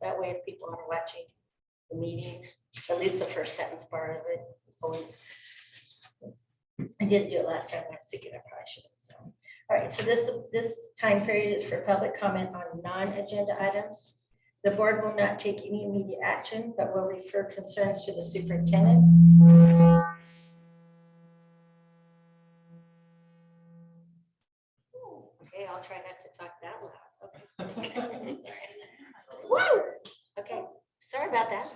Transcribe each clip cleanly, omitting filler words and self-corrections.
That way if people are watching the meeting, at least the first sentence part of it, always. I didn't do it last time. I was thinking I probably should. So, all right. So this time period is for public comment on non-agenda items. The board will not take any immediate action, but will refer concerns to the superintendent. Okay, I'll try not to talk that loud. Okay. Woo! Okay, sorry about that.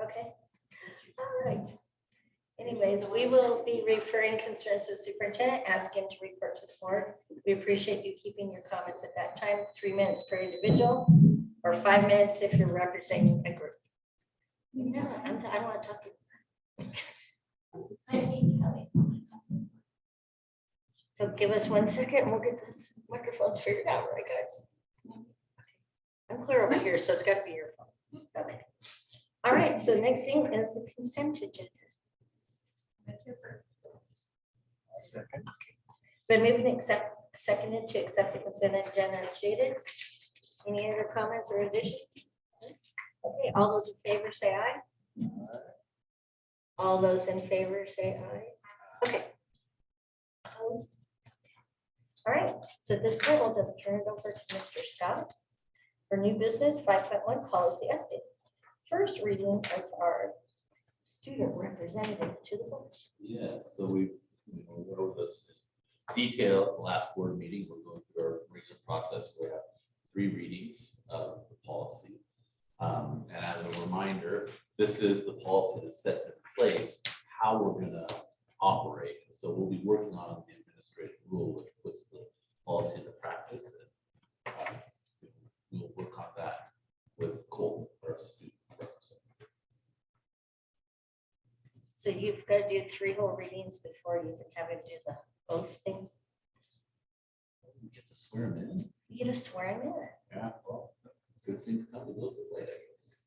Okay. All right. Anyways, we will be referring concerns to the superintendent, ask him to report to the board. We appreciate you keeping your comments at that time, 3 minutes per individual, or 5 minutes if you're representing a group. No, I don't want to talk to. So give us 1 second and we'll get this microphones figured out, right, guys? I'm clear over here, so it's got to be your phone. Okay. All right, so next thing is the consent agenda. Second. Been moved and seconded to accept the consent agenda as stated. Any other comments or additions? Okay, all those in favor say aye. All those in favor say aye. Okay. Opposed? All right, so at this point, we'll just turn it over to Mr. Scott for new business 5.1 policy update. First reading of our student representative to the board. Yeah, so we went over this in detail at the last board meeting. We're going through our regular process. We have 3 readings of the policy. And as a reminder, this is the policy that sets in place how we're going to operate. So we'll be working on the administrative rule, which puts the policy into practice. And we'll work on that with Colton, our student representative. So you've got to do 3 whole readings before you can have it do the oath thing. We get to swear him in. You get to swear him in. Yeah, well, good things come to those that wait, I guess.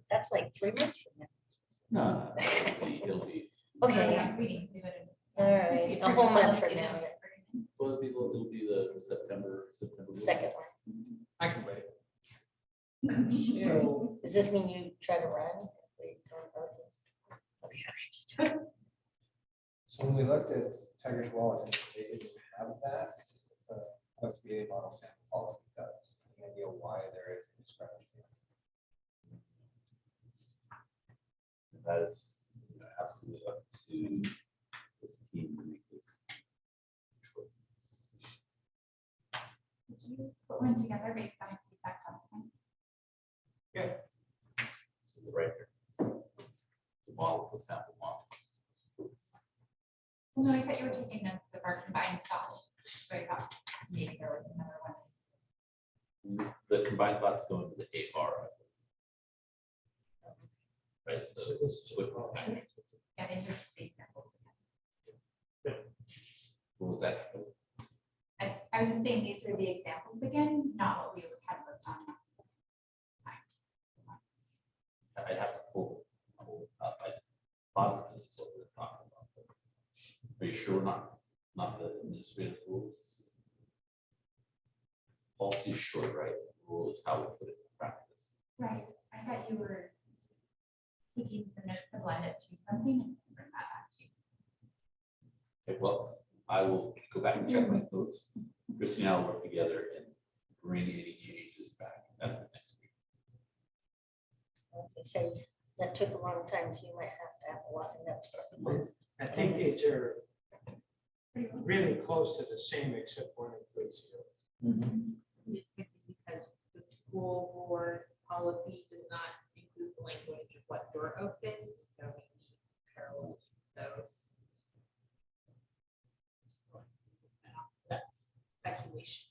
That's like 3 months from now. No, it'll be, Okay, all right, a whole month from now. well, it'll be the September. Second one. I can wait. So does this mean you try to run? Okay. So when we looked at Tiger's Wallet, they didn't have that. SBA model sample policy does. Any idea why there is a discrepancy? That is absolutely up to this team to make this choices. Did you put one together based on feedback testing? Yeah. So the right here. The model, the sample model. Well, no, I thought you were taking notes of our combined thoughts. So I thought maybe there was another one. The combined thoughts go into the AR. Right. So this is just Yeah, these are the same samples. What was that? I was just saying these are the examples again, not what we had worked on last time. I'd have to pull it up. I thought this is what we were talking about. Are you sure we're not the administrative rules? Policy is short, right? The rule is how we put it in practice. Right. I thought you were taking some notes to blend it to something and bring that back to you. Okay, well, I will go back and check my notes. Christy and I will work together and bring any changes back at the next week. As I say, that took a long time, so you might have to have a lot of notes. I think these are really close to the same, except one includes zero. Because the school board policy does not include the language of what your oath is, so we need parallel those. That's speculation.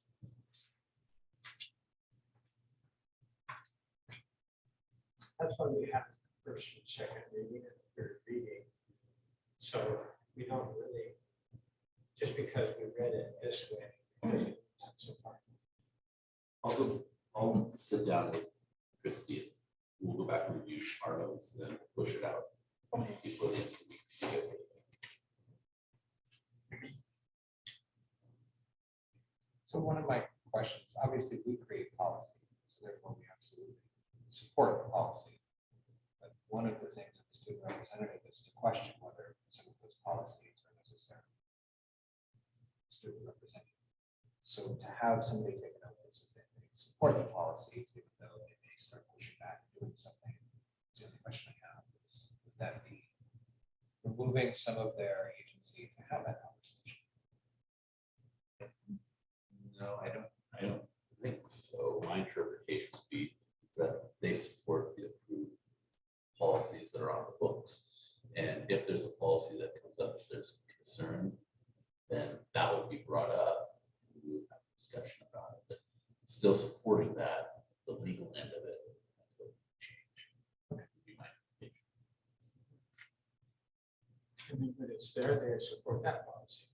That's why we have the first and second reading and the third reading. So we don't really, just because we read it this way, doesn't so far. I'll sit down with Christy. We'll go back and review our notes and then push it out before the end of the week. So you guys get it. So one of my questions. Obviously, we create policy, so therefore we absolutely support the policy. But one of the things of the student representative is to question whether some of those policies are necessary. Student representative. So to have somebody take notice that they support the policies, even though they may start pushing back and doing something, it's the only question I have is, would that be removing some of their agency to have that conversation? No, I don't think so. My interpretation would be that they support the approved policies that are on the books. And if there's a policy that comes up, if there's concern, then that would be brought up. We would have a discussion about it, but still supporting that, the legal end of it. Would change. Would be my opinion. And then when it's there, they support that policy.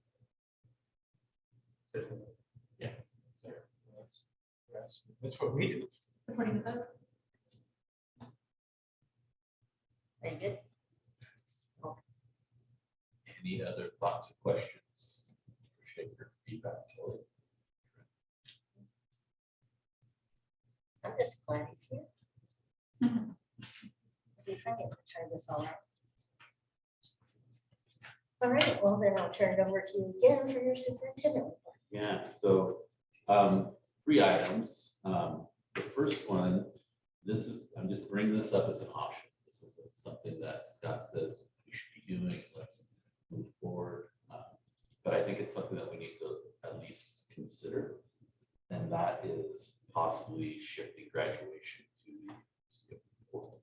Yeah. That's what we do. Supporting the vote. Very good. Any other thoughts or questions? Appreciate your feedback, Kelly. I'm just glad he's here. It'd be funny to try this all out. All right, well then I'll turn it over to you again for your superintendent report. Yeah, so 3 items. The first one, I'm just bringing this up as an option. This is something that Scott says we should be doing. Let's move forward. But I think it's something that we need to at least consider. And that is possibly shifting graduation to the skip portal.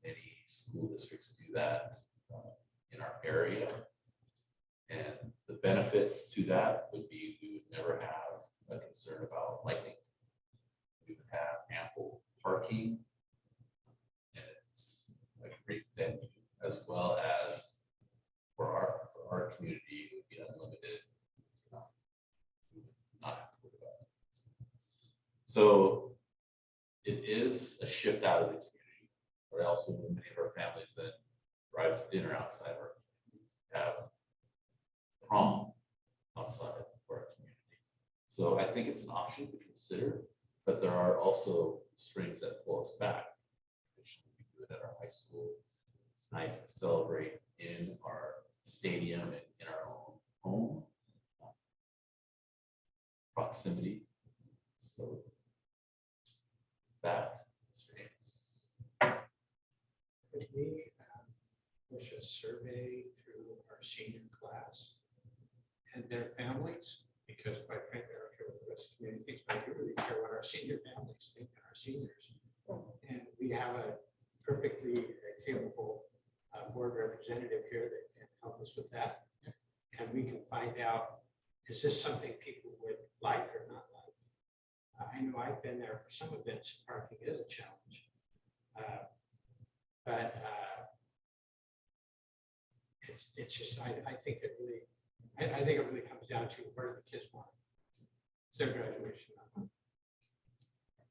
Many school districts do that in our area. And the benefits to that would be we would never have a concern about lightning. We would have ample parking. And it's a great venue, as well as for our community, it would be unlimited. We would not have to worry about it. So it is a shift out of the community, or else many of our families that drive to dinner outside our community have prom outside of our community. So I think it's an option to consider, but there are also strings that pull us back. We do it at our high school. It's nice to celebrate in our stadium and in our own home. Proximity. So that strings. Could we push a survey through our senior class and their families? Because quite frankly, I don't care what the rest of the community thinks, but I do really care what our senior families think and our seniors. And we have a perfectly capable board representative here that can help us with that. And we can find out, is this something people would like or not like? I know I've been there for some events, parking is a challenge. But it's just, I think it really, I think it really comes down to where do the kids want it. It's their graduation.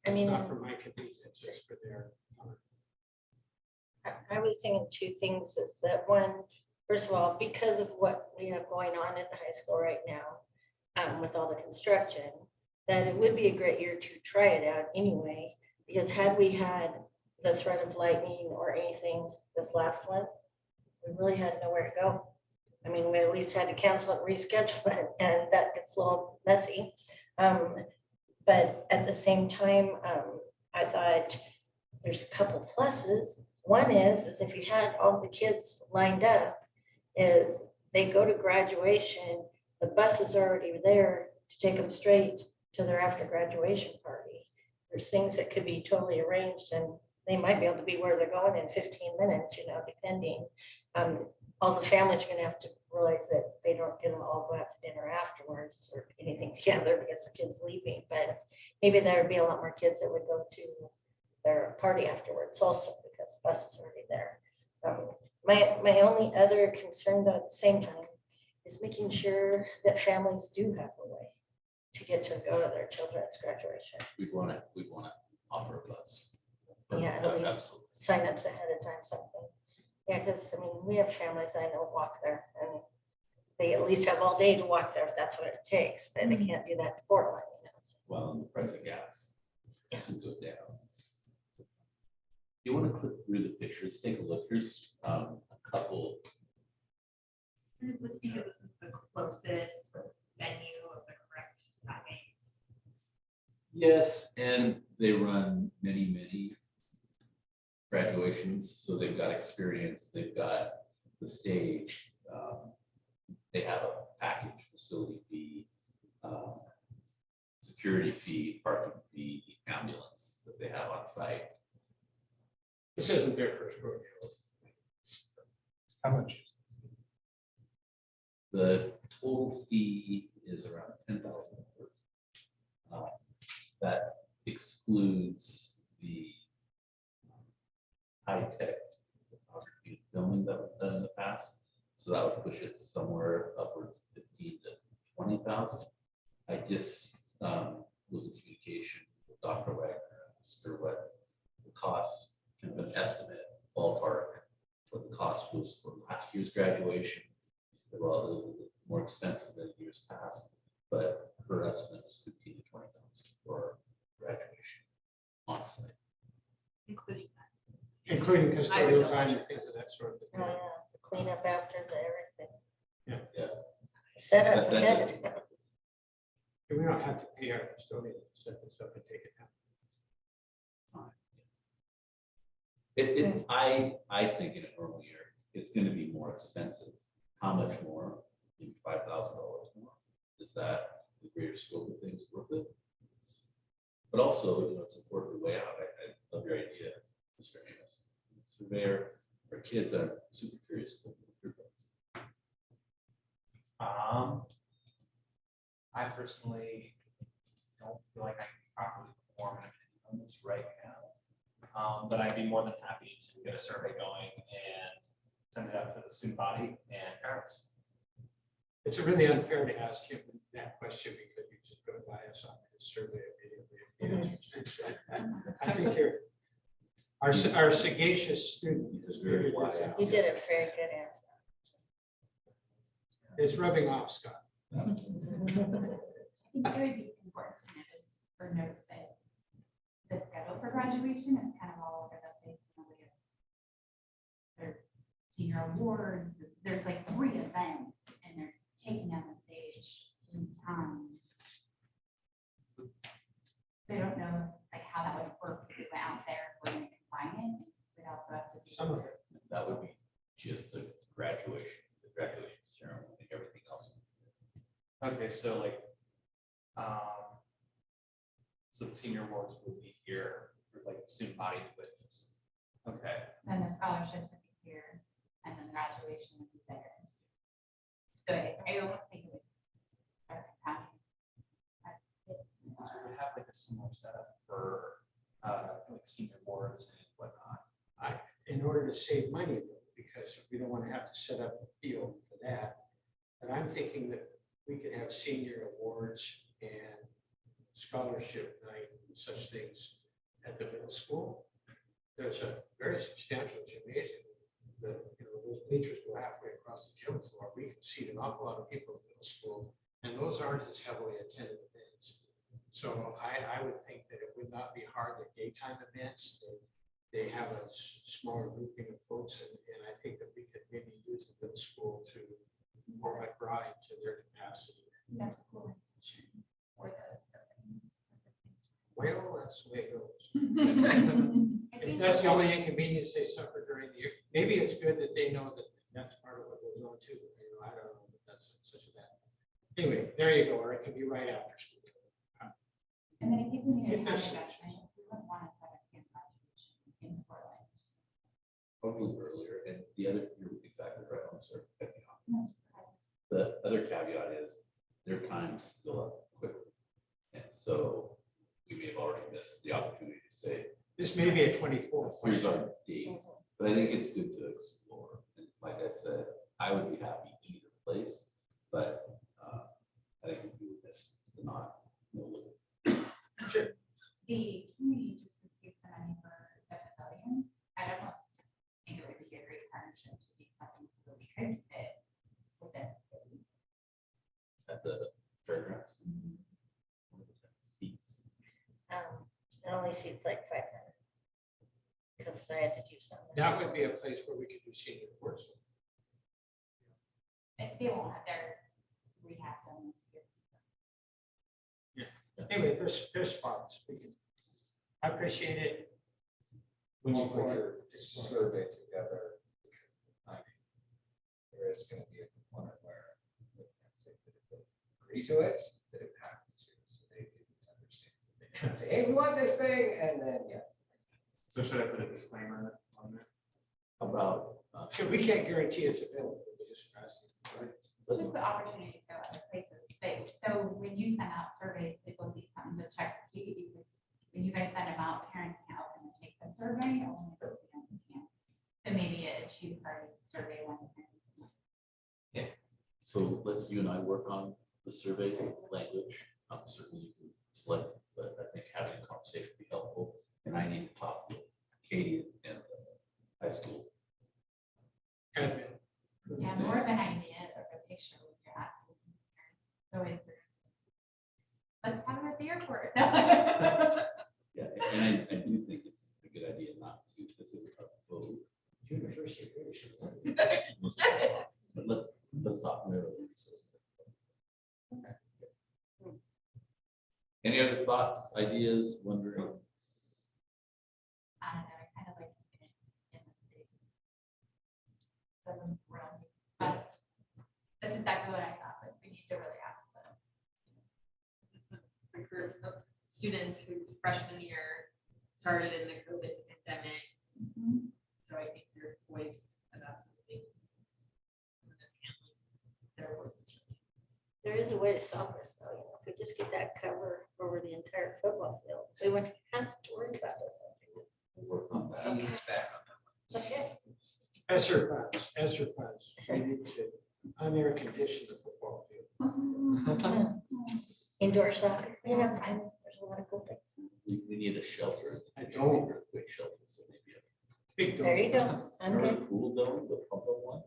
I mean, It's not for my convenience, it's for their. I was thinking 2 things is that one, first of all, because of what we have going on at the high school right now, with all the construction, that it would be a great year to try it out anyway, because had we had the threat of lightning or anything this last one, we really had nowhere to go. I mean, we at least had to cancel it, reschedule it, and that gets a little messy. But at the same time, I thought there's a couple pluses. One is if you had all the kids lined up, is they go to graduation, the bus is already there to take them straight to their after graduation party. There's things that could be totally arranged, and they might be able to be where they're going in 15 minutes, depending. All the families are going to have to realize that they don't get them all go out to dinner afterwards or anything together because their kids leaving. But maybe there would be a lot more kids that would go to their party afterwards also because the bus is already there. My only other concern though at the same time is making sure that families do have a way to get to go to their children's graduation. We'd want to offer a bus. Yeah, at least Absolutely. signups ahead of time, something. Yeah, because I mean, we have families I know walk there and they at least have all day to walk there if that's what it takes, but they can't do that to Portland, Well, and the price of gas doesn't go down. You want to click through the pictures, take a look. Here's a couple. Is this because this is the closest venue of the correct size? Yes, and they run many graduations, so they've got experience, they've got the stage, they have a package, facility fee, security fee, parking fee, ambulance that they have on site. This isn't their first rodeo. How much? The total fee is around $10,000. That excludes the high-tech photography filming that we've done in the past. So that would push it somewhere upwards of 15 to 20,000. I just was in communication with Dr. Wagner, asked her what the cost, kind of an estimate, ballpark, what the cost was for last year's graduation. Well, it was a little more expensive than years past, but her estimate was 15 to 20,000 for graduation on site. Including Including I would custodial double time and check things of that sort of Oh, thing. yeah, to clean up after the everything. Yeah. Set up That- that ahead. does- And we don't have to pay our custodian to set this up and take it down. I think in a normal year, it's gonna be more expensive. How much more? Maybe $5,000 more. Is that the greater scope of things worth it? But also, it's important to weigh out. I love your idea, Mr. Amos. Surveyor, our kids are super curious. About your thoughts. I personally don't feel like I can properly perform an opinion on this right now. But I'd be more than happy to get a survey going and send it out to the student body and parents. It's really unfair to ask him that question because you just put a bias on his survey immediately. I think our sagacious student is very wise. You did a very good answer. It's rubbing off, Scott. I think it would be important to note that the schedule for graduation is kind of all over the place. There's senior awards, there's like 3 events, and they're taking down the stage 3 times. So I don't know like how that would work if we went out there, we're going to combine it. We'd also have to do. Some of it. That would be just the graduation ceremony, everything else. Okay, so like, so the senior awards will be here for like student body to witness. Okay. And the scholarships would be here, and then graduation would be there. So I almost think it would start happening. So we have like a similar setup for like senior awards and whatnot. In order to save money, though, because we don't want to have to set up a field for that. But I'm thinking that we could have senior awards and scholarship night and such things at the middle school. There's a very substantial gymnasium. Those bleachers go halfway across the gym floor. We can seat an awful lot of people in middle school, and those aren't as heavily attended events. So I would think that it would not be hard. They're daytime events. They have a smaller grouping of folks, and I think that we could maybe use the middle school to more like ride to their capacity. That's cool. Or the. Well, that's the way it goes. I If think that's the only inconvenience they suffer during the year, maybe it's good that they know that that's part of what goes on too. I don't know, but that's such a bad. Anyway, there you go, or it could be right after school. And then if people need a If time there's investment, we wouldn't want to set up camp graduation in Portland. Probably earlier, and the other, you're exactly right, I'm sorry. No. The other caveat is their times fill up quickly. And so we may have already missed the opportunity to say, This may be a 24. here's our date, but I think it's good to explore. And like I said, I would be happy either place, but I think we would miss to not know. Sure. The community just received the money for the pavilion. I'd almost think it would be a great partnership to do something so that we could keep it within. At the fairgrounds. It only seats like 500. Because I had to do something. That would be a place where we could do senior course. They won't have their rehab done this year. Anyway, there's spots. We can. I appreciate it. When you All put for your it. survey together, because of the timing, there is gonna be a component where they can't say that if they agree to it, that it happens. So they need to understand. They can't say, hey, we want this thing, and then, yeah. So should I put a disclaimer on there? About, So we can't guarantee it's available. We just ask you. It's just the opportunity to go other places. But so when you send out surveys, people at least come to check. When you guys send them out, parents can open and take the survey, only the students can. So maybe a two-party survey one. so let's, you and I work on the survey language. Certainly you can select, but I think having a conversation would be helpful. And I need to talk with Katie and the high school. And Yeah, more of an idea of a picture of your asking. So is there. Let's have it at the airport. Yeah, and I do think it's a good idea not to, this is a vote. university really should. But let's talk more about the resources. Any other thoughts, ideas, wondering? I don't know, I kind of like keeping it in the city. Doesn't run, but that's exactly what I thought, but we need to really ask them. A group of students whose freshman year started in the COVID pandemic. So I think their voice about something. Their voices. There is a way to solve this though, if we just get that cover over the entire football field, we wouldn't have to worry about this. We'll work on that. Okay. It's back on Okay. ESSER funds. We need to un-air condition the football field. Indoor soccer, there's a lot of cool things. We need a shelter. I don't. Earthquake shelter, so maybe a Big dome. There you go. I'm very good. cool dome, the pump up one.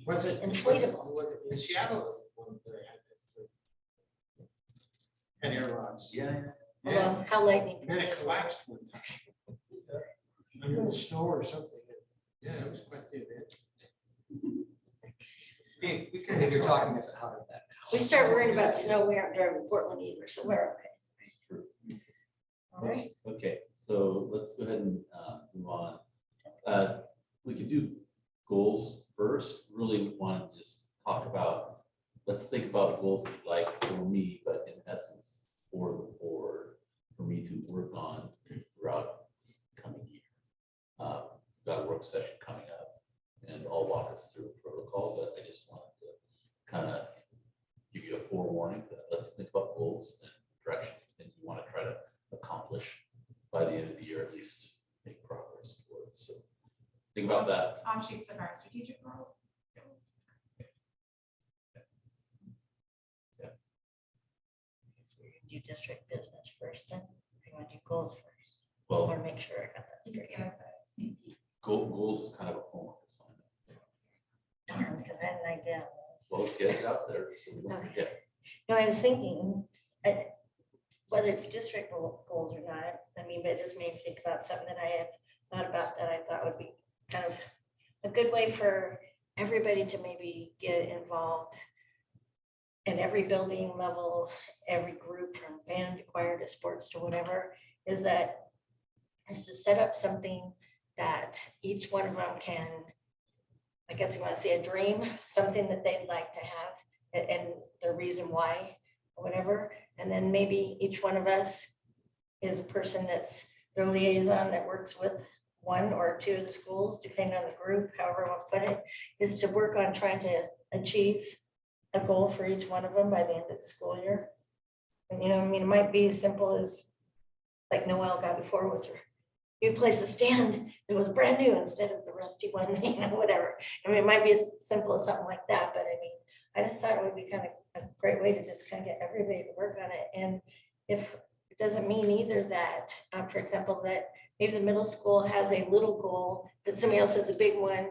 Was it Inflatable. was it in Seattle? One that had that. And air rods. Yeah. Although, how lightning. And then it collapsed one time. Under the snow or something. Yeah, it was quite the event. We it. can. And you're talking us out of that now. We start worrying about snow, we aren't driving to Portland either, so we're okay. True. All right. Okay, so let's go ahead and move on. We could do goals first. Really want to just talk about, let's think about goals that like for me, but in essence for the board, for me to work on throughout the coming year. Got a work session coming up and I'll walk us through a protocol, but I just wanted to kind of give you a forewarning that let's think about goals and directions and you want to try to accomplish by the end of the year, at least make progress towards. So think about that. Offshoots of our strategic role. So we're gonna do district business first, then we want to do goals first. I Well, want to make sure I got that You just straight. give us a sneak peek. goals is kind of a homework assignment. Darn, because I had an idea. Well, get it out there so we don't forget. No, I was thinking, whether it's district goals or not, I mean, but it just made me think about something that I had thought about that I thought would be kind of a good way for everybody to maybe get involved at every building level, every group from band to choir to sports to whatever, is to set up something that each one of them can, I guess you want to say a dream, something that they'd like to have and the reason why, or whatever. And then maybe each one of us is a person that's their liaison that works with one or two of the schools, depending on the group, however I want to put it, is to work on trying to achieve a goal for each one of them by the end of the school year. And, you know, I mean, it might be as simple as, like Noel got before, was you place a stand that was brand new instead of the rusty one, you know, whatever. I mean, it might be as simple as something like that, but I mean, I just thought it would be kind of a great way to just kind of get everybody to work on it. And if it doesn't mean either that, for example, that maybe the middle school has a little goal, but somebody else has a big one,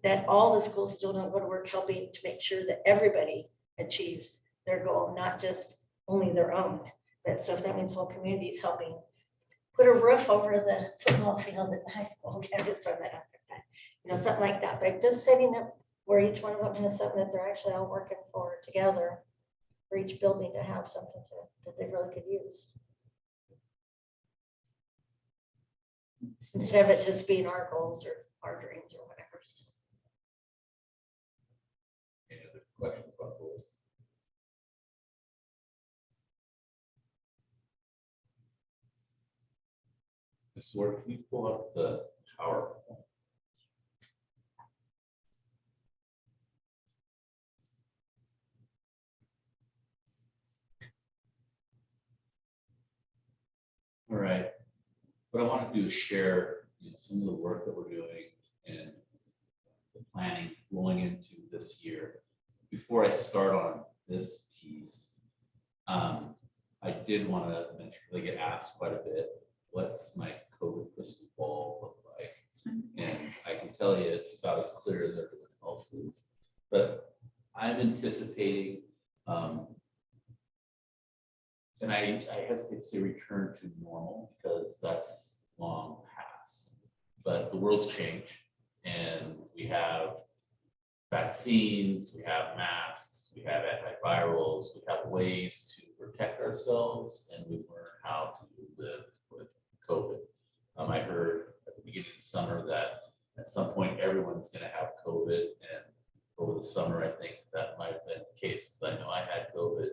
that all the schools still don't go to work helping to make sure that everybody achieves their goal, not just only their own, But so if that means whole community's helping put a roof over the football field at the high school, I'm just throwing that out there. But, you know, something like that, but just setting up where each one of them has something that they're actually all working for together for each building to have something that they really could use. Instead of it just being our goals or our dreams or whatever. So, Any other questions about goals? Ms. Ward, can you pull up the PowerPoint? All right. What I want to do is share, some of the work that we're doing and the planning rolling into this year. Before I start on this piece, I did want to mention, I get asked quite a bit, what's my COVID crystal ball look like? And I can tell you it's about as clear as everyone else's. But I'm anticipating, and I hesitate to say return to normal because that's long past. But the world's changed and we have vaccines, we have masks, we have antivirals, we have ways to protect ourselves, and we've learned how to live with COVID. I heard at the beginning of the summer that at some point everyone's going to have COVID, and over the summer I think that might have been the case because I know I had COVID.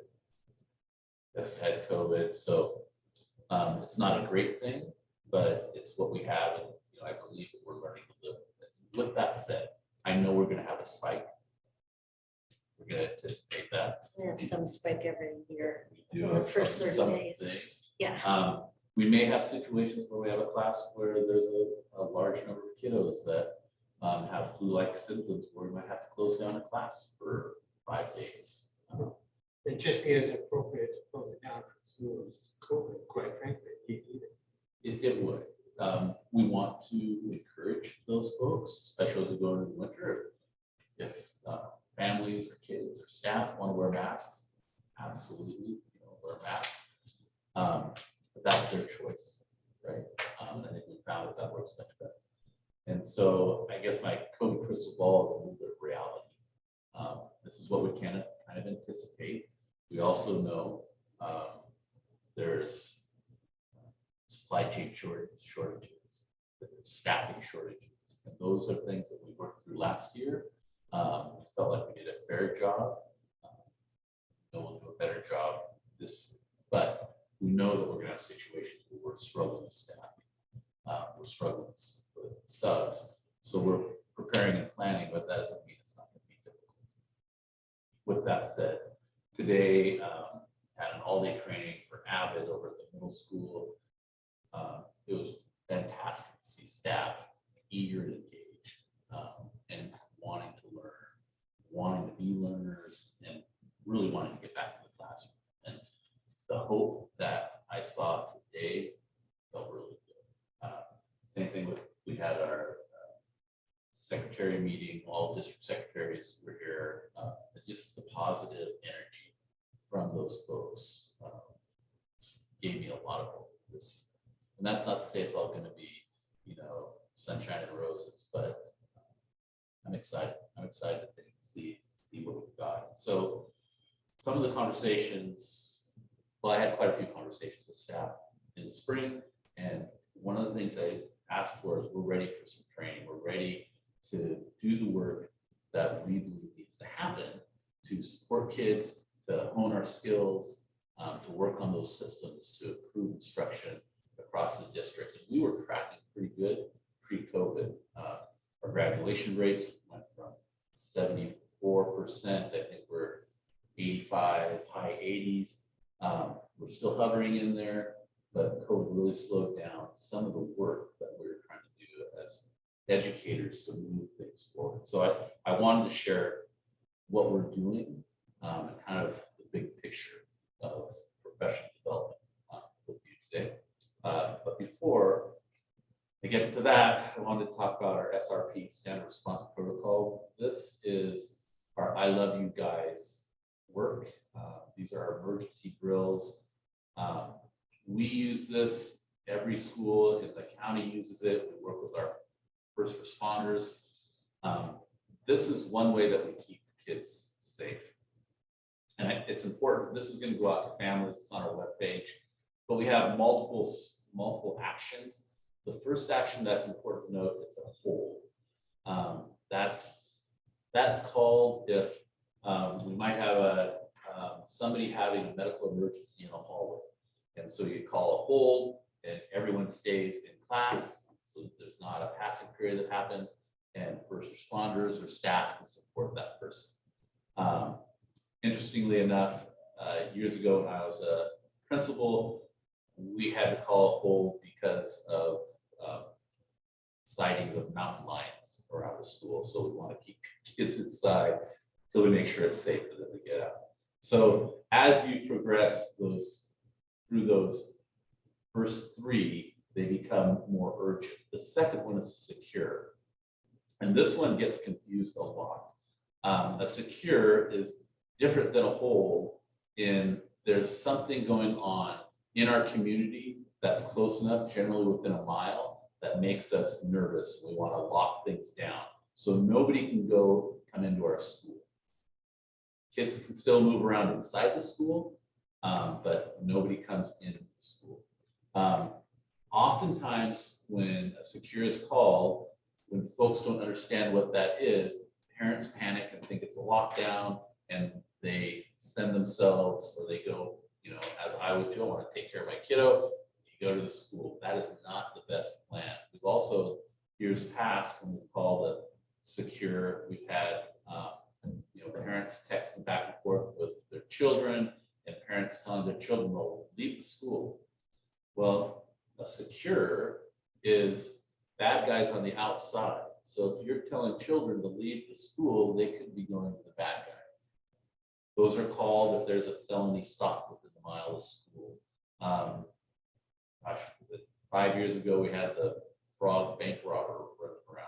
Yes, I had COVID, so it's not a great thing, but it's what we have, and I believe that we're learning to live with it. With that said, I know we're going to have a spike. We're going to anticipate that. we have some spike every year. We do Or have for certain something. days. Yeah. We may have situations where we have a class where there's a large number of kiddos that have flu-like symptoms where we might have to close down a class for 5 days. It'd just be as appropriate to close it down for flu as COVID, quite frankly. It would. We want to encourage those folks, especially as we go into the winter. If families or kids or staff want to wear masks, absolutely, wear masks. But that's their choice, right? And I think we found that works much better. And so I guess my COVID crystal ball is a little bit of reality. This is what we can kind of anticipate. We also know there's supply chain shortages, staffing shortages, and those are things that we worked through last year. We felt like we did a fair job. No one do a better job this year, but we know that we're going to have situations where we're struggling with staff. We're struggling with subs, so we're preparing and planning, but that doesn't mean it's not going to be difficult. With that said, today had an all-day training for Avid over at the middle school. It was fantastic to see staff eager and engaged and wanting to learn, wanting to be learners, and really wanting to get back to the classroom. And the hope that I saw today felt really good. Same thing with, we had our secretary meeting, all district secretaries were here. Just the positive energy from those folks gave me a lot of hope this year. And that's not to say it's all going to be, sunshine and roses, but I'm excited. I'm excited to see what we've got. So some of the conversations, well, I had quite a few conversations with staff in the spring, and one of the things I asked for is we're ready for some training. We're ready to do the work that we believe needs to happen to support kids, to hone our skills, to work on those systems to improve instruction across the district. And we were tracking pretty good pre-COVID. Our graduation rates went from 74%, I think we're 85, high 80s. We're still hovering in there, but COVID really slowed down some of the work that we were trying to do as educators to move things forward. So I wanted to share what we're doing and kind of the big picture of professional development with you today. But before I get into that, I wanted to talk about our SRP, Standard Response Protocol. This is our I Love You Guys work. These are our emergency drills We use this, every school in the county uses it. We work with our first responders. This is one way that we keep kids safe. And it's important, this is going to go out to families, it's on our webpage, but we have multiple actions. The first action that's important to note, it's a hold. That's called if we might have somebody having a medical emergency in a hallway. And so you call a hold and everyone stays in class so that there's not a passing period that happens, and first responders or staff can support that person. Interestingly enough, years ago when I was a principal, we had to call a hold because of sightings of mountain lions around the school. So we want to keep kids inside till we make sure it's safe for them to get out. So as you progress through those first three, they become more urgent. The second one is secure. And this one gets confused a lot. A secure is different than a hold in there's something going on in our community that's close enough, generally within a mile, that makes us nervous. We want to lock things down so nobody can come into our school. Kids can still move around inside the school, but nobody comes into the school. Oftentimes when a secure is called, when folks don't understand what that is, parents panic and think it's a lockdown, and they send themselves, or they go, as I would do, I want to take care of my kiddo, you go to the school. That is not the best plan. We've also, years past, when we call the secure, we've had parents texting back and forth with their children, and parents telling their children, well, leave the school. Well, a secure is bad guys on the outside. So if you're telling children to leave the school, they could be going to the bad guy. Those are called if there's a felony stop within a mile of school. Was it 5 years ago, we had the frog bank robber running around.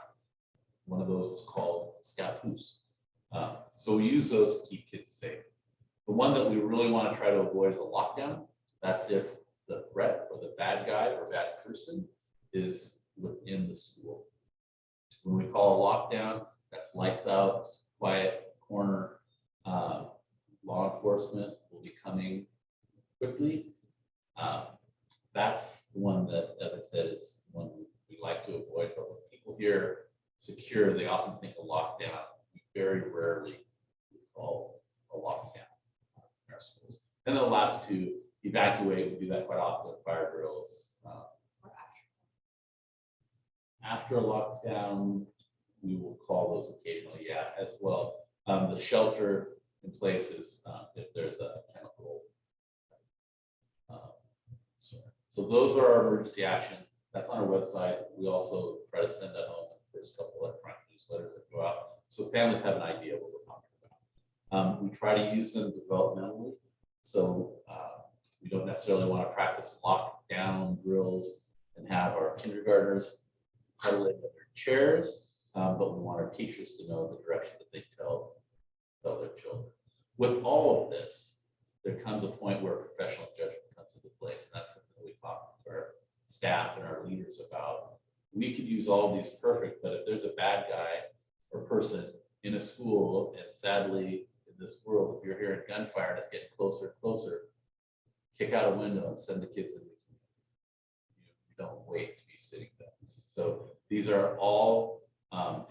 One of those was called Scappoose. So we use those to keep kids safe. The one that we really want to try to avoid is a lockdown. That's if the threat or the bad guy or bad person is within the school. When we call a lockdown, that's lights out, quiet corner. Law enforcement will be coming quickly. That's the one that, as I said, is one we like to avoid. But when people hear secure, they often think a lockdown. We very rarely call a lockdown in our schools. And the last two, evacuate. We do that quite often with fire drills. After a lockdown, we will call those occasionally, as well. The shelter in places if there's a chemical. So those are our emergency actions. That's on our website. We also try to send that home in the first couple electronic newsletters that go out, so families have an idea what we're talking about. We try to use them developmentally, so we don't necessarily want to practice lockdown drills and have our kindergartners huddling in their chairs, but we want our teachers to know the direction that they tell their children. With all of this, there comes a point where professional judgment comes into place, and that's something that we talk to our staff and our leaders about. We could use all of these perfect, but if there's a bad guy or person in a school, and sadly in this world, if you're hearing gunfire and it's getting closer and closer, kick out a window and send the kids in the community. You don't wait to be sitting ducks. So these are all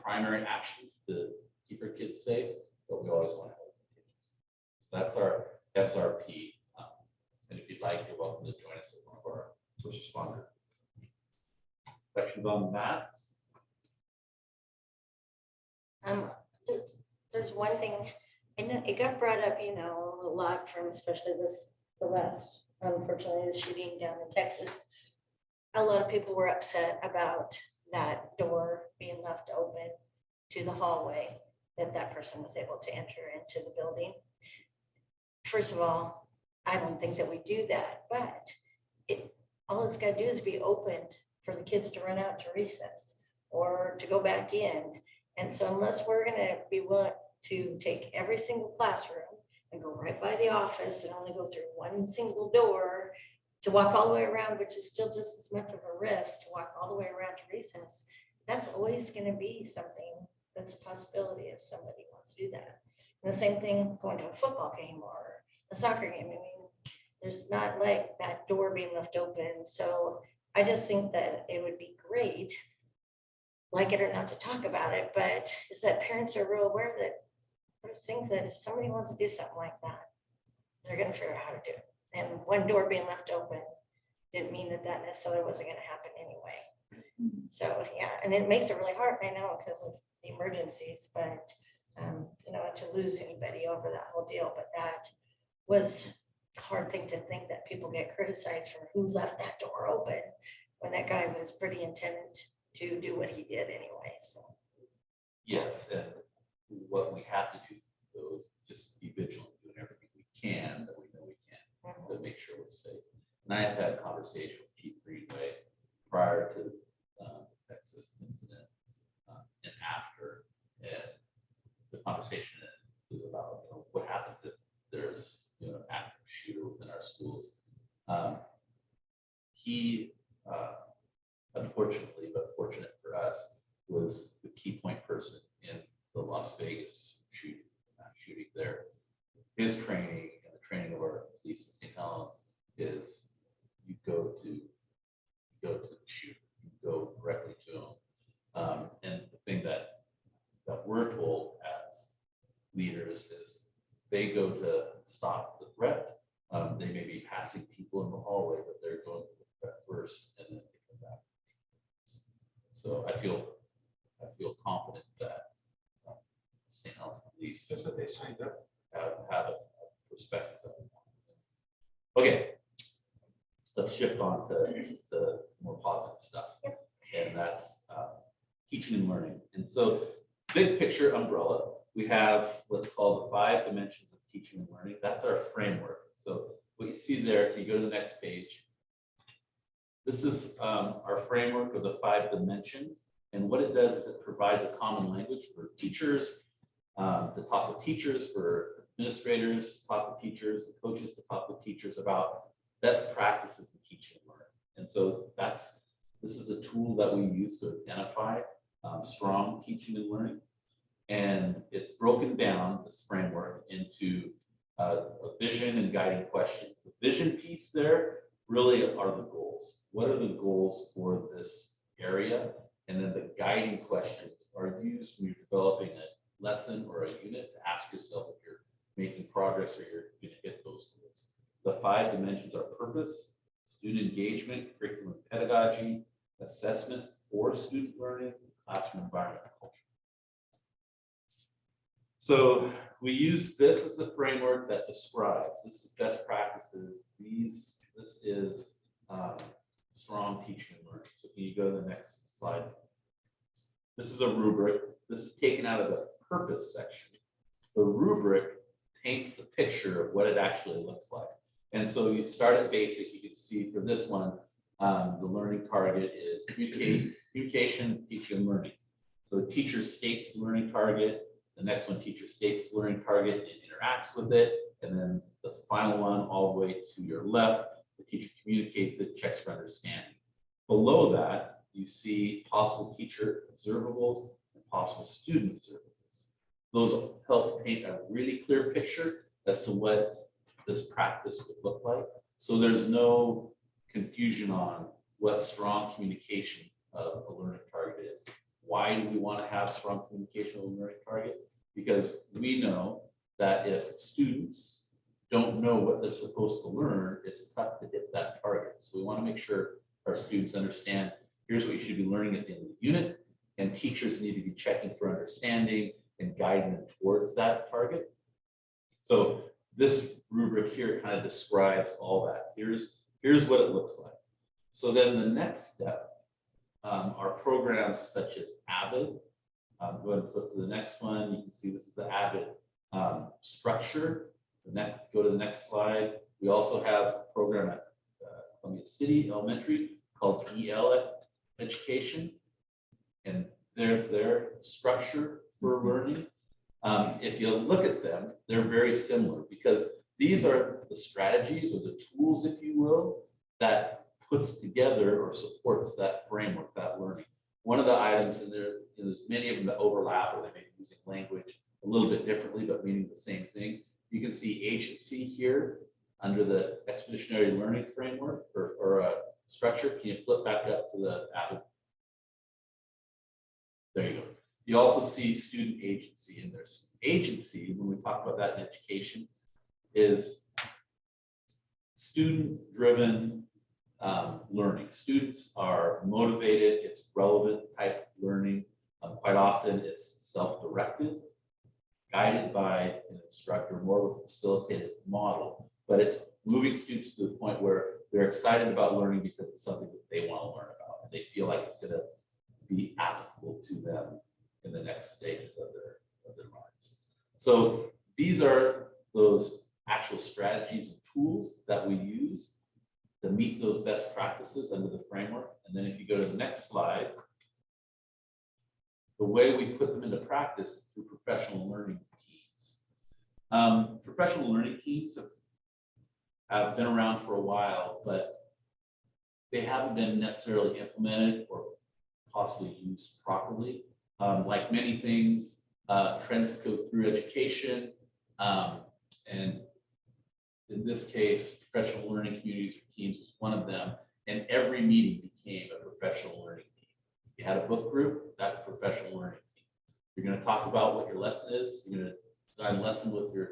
primary actions to keep our kids safe, but we always want to help the kids. So that's our SRP. And if you'd like, you're welcome to join us at one of our first responder. Questions on that? There's one thing, I know it got brought up, a lot from especially the last, unfortunately, the shooting down in Texas. A lot of people were upset about that door being left open to the hallway, that person was able to enter into the building. First of all, I don't think that we do that, but all it's got to do is be opened for the kids to run out to recess or to go back in. And so unless we're going to be willing to take every single classroom and go right by the office and only go through one single door to walk all the way around, which is still just as much of a risk to walk all the way around to recess, that's always going to be something that's a possibility if somebody wants to do that. And the same thing going to a football game or a soccer game. I mean, there's not like that door being left open. So I just think that it would be great, like it or not, to talk about it, but is that parents are real aware that there's things that if somebody wants to do something like that, they're going to figure out how to do it. And one door being left open didn't mean that that necessarily wasn't going to happen anyway. So, yeah, and it makes it really hard, I know, because of the emergencies, but, you know, to lose anybody over that whole deal. But that was a hard thing to think, that people get criticized for who left that door open when that guy was pretty intended to do what he did anyway. So, Yes, and what we have to do though is just be vigilant, doing everything we can that we know we can to make sure we're safe. And I have had a conversation with Chief Greenway prior to the Texas incident and after, and the conversation is about, you know, what happens if there's, you know, an active shooter within our schools. He, unfortunately, but fortunate for us, was the key point person in the Las Vegas shooting there. His training and the training of our police in St. Helens is you go to the shooter, you go directly to him. And the thing that we're told as leaders is they go to stop the threat. They may be passing people in the hallway, but they're going to the threat first, and then they come back. So I feel confident that St. Helens Police That's what they signed up. have a perspective of it. Okay, let's shift on to some more positive stuff. Yep. And that's teaching and learning. And so, big picture umbrella, we have what's called the 5 dimensions of teaching and learning. That's our framework. So what you see there, if you go to the next page, this is our framework of the 5 dimensions. And what it does is it provides a common language for teachers, to talk with teachers, for administrators, to talk with teachers, and coaches to talk with teachers about best practices in teaching and learning. And so this is a tool that we use to identify strong teaching and learning. And it's broken down, this framework, into a vision and guiding questions. The vision piece there really are the goals. What are the goals for this area? And then the guiding questions are used when you're developing a lesson or a unit to ask yourself if you're making progress or you're going to hit those goals. The 5 dimensions are purpose, student engagement, curriculum pedagogy, assessment for student learning, classroom environment, and culture. So we use this as a framework that describes, this is best practices, this is strong teaching and learning. So can you go to the next slide? This is a rubric. This is taken out of the purpose section. The rubric paints the picture of what it actually looks like. And so you start at basic, you can see for this one, the learning target is communication, teaching, and learning. So the teacher states the learning target, the next one, teacher states the learning target and interacts with it, and then the final one, all the way to your left, the teacher communicates it, checks for understanding. Below that, you see possible teacher observables and possible student observables. Those help paint a really clear picture as to what this practice would look like. So there's no confusion on what strong communication of a learning target is. Why do we want to have strong communication of a learning target? Because we know that if students don't know what they're supposed to learn, it's tough to hit that target. So we want to make sure our students understand, here's what you should be learning at the end of the unit, and teachers need to be checking for understanding and guiding them towards that target. So this rubric here kind of describes all that. Here's what it looks like. So then the next step are programs such as AVID. Go ahead and flip to the next one. You can see this is the AVID structure. Go to the next slide. We also have a program at Columbia City Elementary called EL Education. And there's their structure for learning. If you look at them, they're very similar because these are the strategies or the tools, if you will, that puts together or supports that framework, that learning. One of the items in there, there's many of them that overlap, or they may be using language a little bit differently, but meaning the same thing. You can see agency here under the expeditionary learning framework or structure. Can you flip back up to the Avid? There you go. You also see student agency in there. Agency, when we talk about that in education, is student-driven learning. Students are motivated, it's relevant type learning. Quite often it's self-directed, guided by an instructor, more of a facilitated model, but it's moving students to the point where they're excited about learning because it's something that they want to learn about, and they feel like it's going to be applicable to them in the next stages of their lives. So these are those actual strategies and tools that we use to meet those best practices under the framework. And then if you go to the next slide, the way we put them into practice is through professional learning teams. Professional learning teams have been around for a while, but they haven't been necessarily implemented or possibly used properly. Like many things, trends go through education, and in this case, professional learning communities or teams was one of them, and every meeting became a professional learning team. You had a book group, that's a professional learning team. You're going to talk about what your lesson is, you're going to design a lesson with your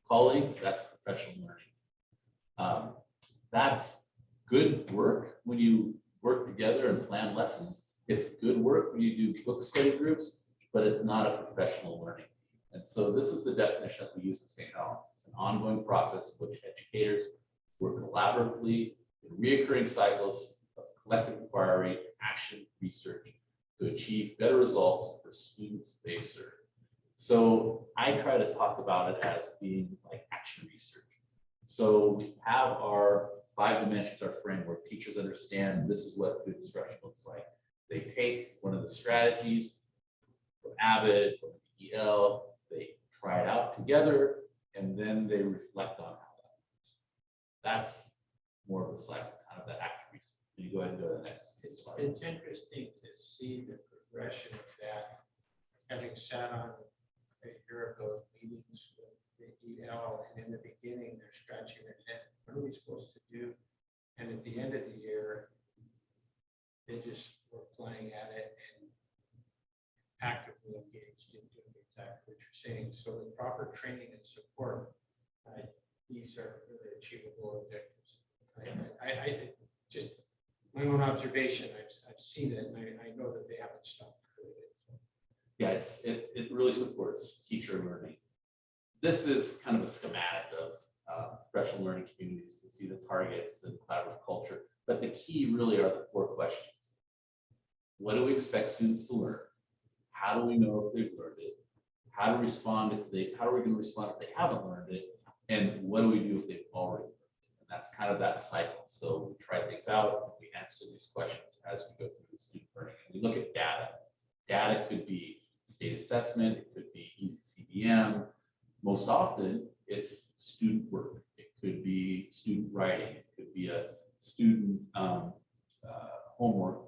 colleagues, that's professional learning. That's good work when you work together and plan lessons. It's good work when you do book study groups, but it's not a professional learning. And so this is the definition that we use at St. Helens. It's an ongoing process in which educators work collaboratively in reoccurring cycles of collective inquiry, action, research to achieve better results for students they serve. So I try to talk about it as being like action research. So we have our 5 dimensions, our framework. Teachers understand this is what good instruction looks like. They take one of the strategies from AVID, from the EL, they try it out together, and then they reflect on how that works. That's more of the cycle, kind of the action research. Can you go ahead and go to the next slide? It's interesting to see the progression of that, having sat on a year of those meetings with the EL, and in the beginning, they're scratching their head. What are we supposed to do? And at the end of the year, they just were playing at it and actively engaged in doing exactly what you're saying. So with proper training and support, these are really achievable objectives. I just, my own observation, I've seen it, and I know that they haven't stopped doing it. Yeah, it really supports teacher learning. This is kind of a schematic of professional learning communities. You can see the targets and collaborative culture, but the key really are the 4 questions. What do we expect students to learn? How do we know if they've learned it? How are we going to respond if they haven't learned it? And what do we do if they've already learned it? And that's kind of that cycle. So we try things out, and we answer these questions as we go through the student learning. And we look at data. Data could be state assessment, it could be easy CBM. Most often, it's student work. It could be student writing. It could be a student homework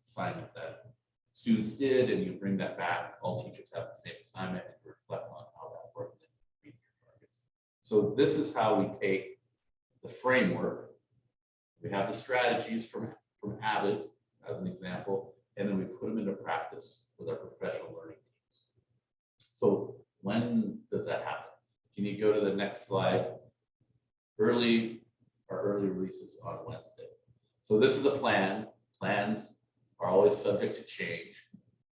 assignment that students did, and you bring that back. All teachers have the same assignment, and you reflect on how that worked and meet your targets. So this is how we take the framework. We have the strategies from AVID as an example, and then we put them into practice with our professional learning teams. So when does that happen? Can you go to the next slide? Our early releases on Wednesday. So this is a plan. Plans are always subject to change.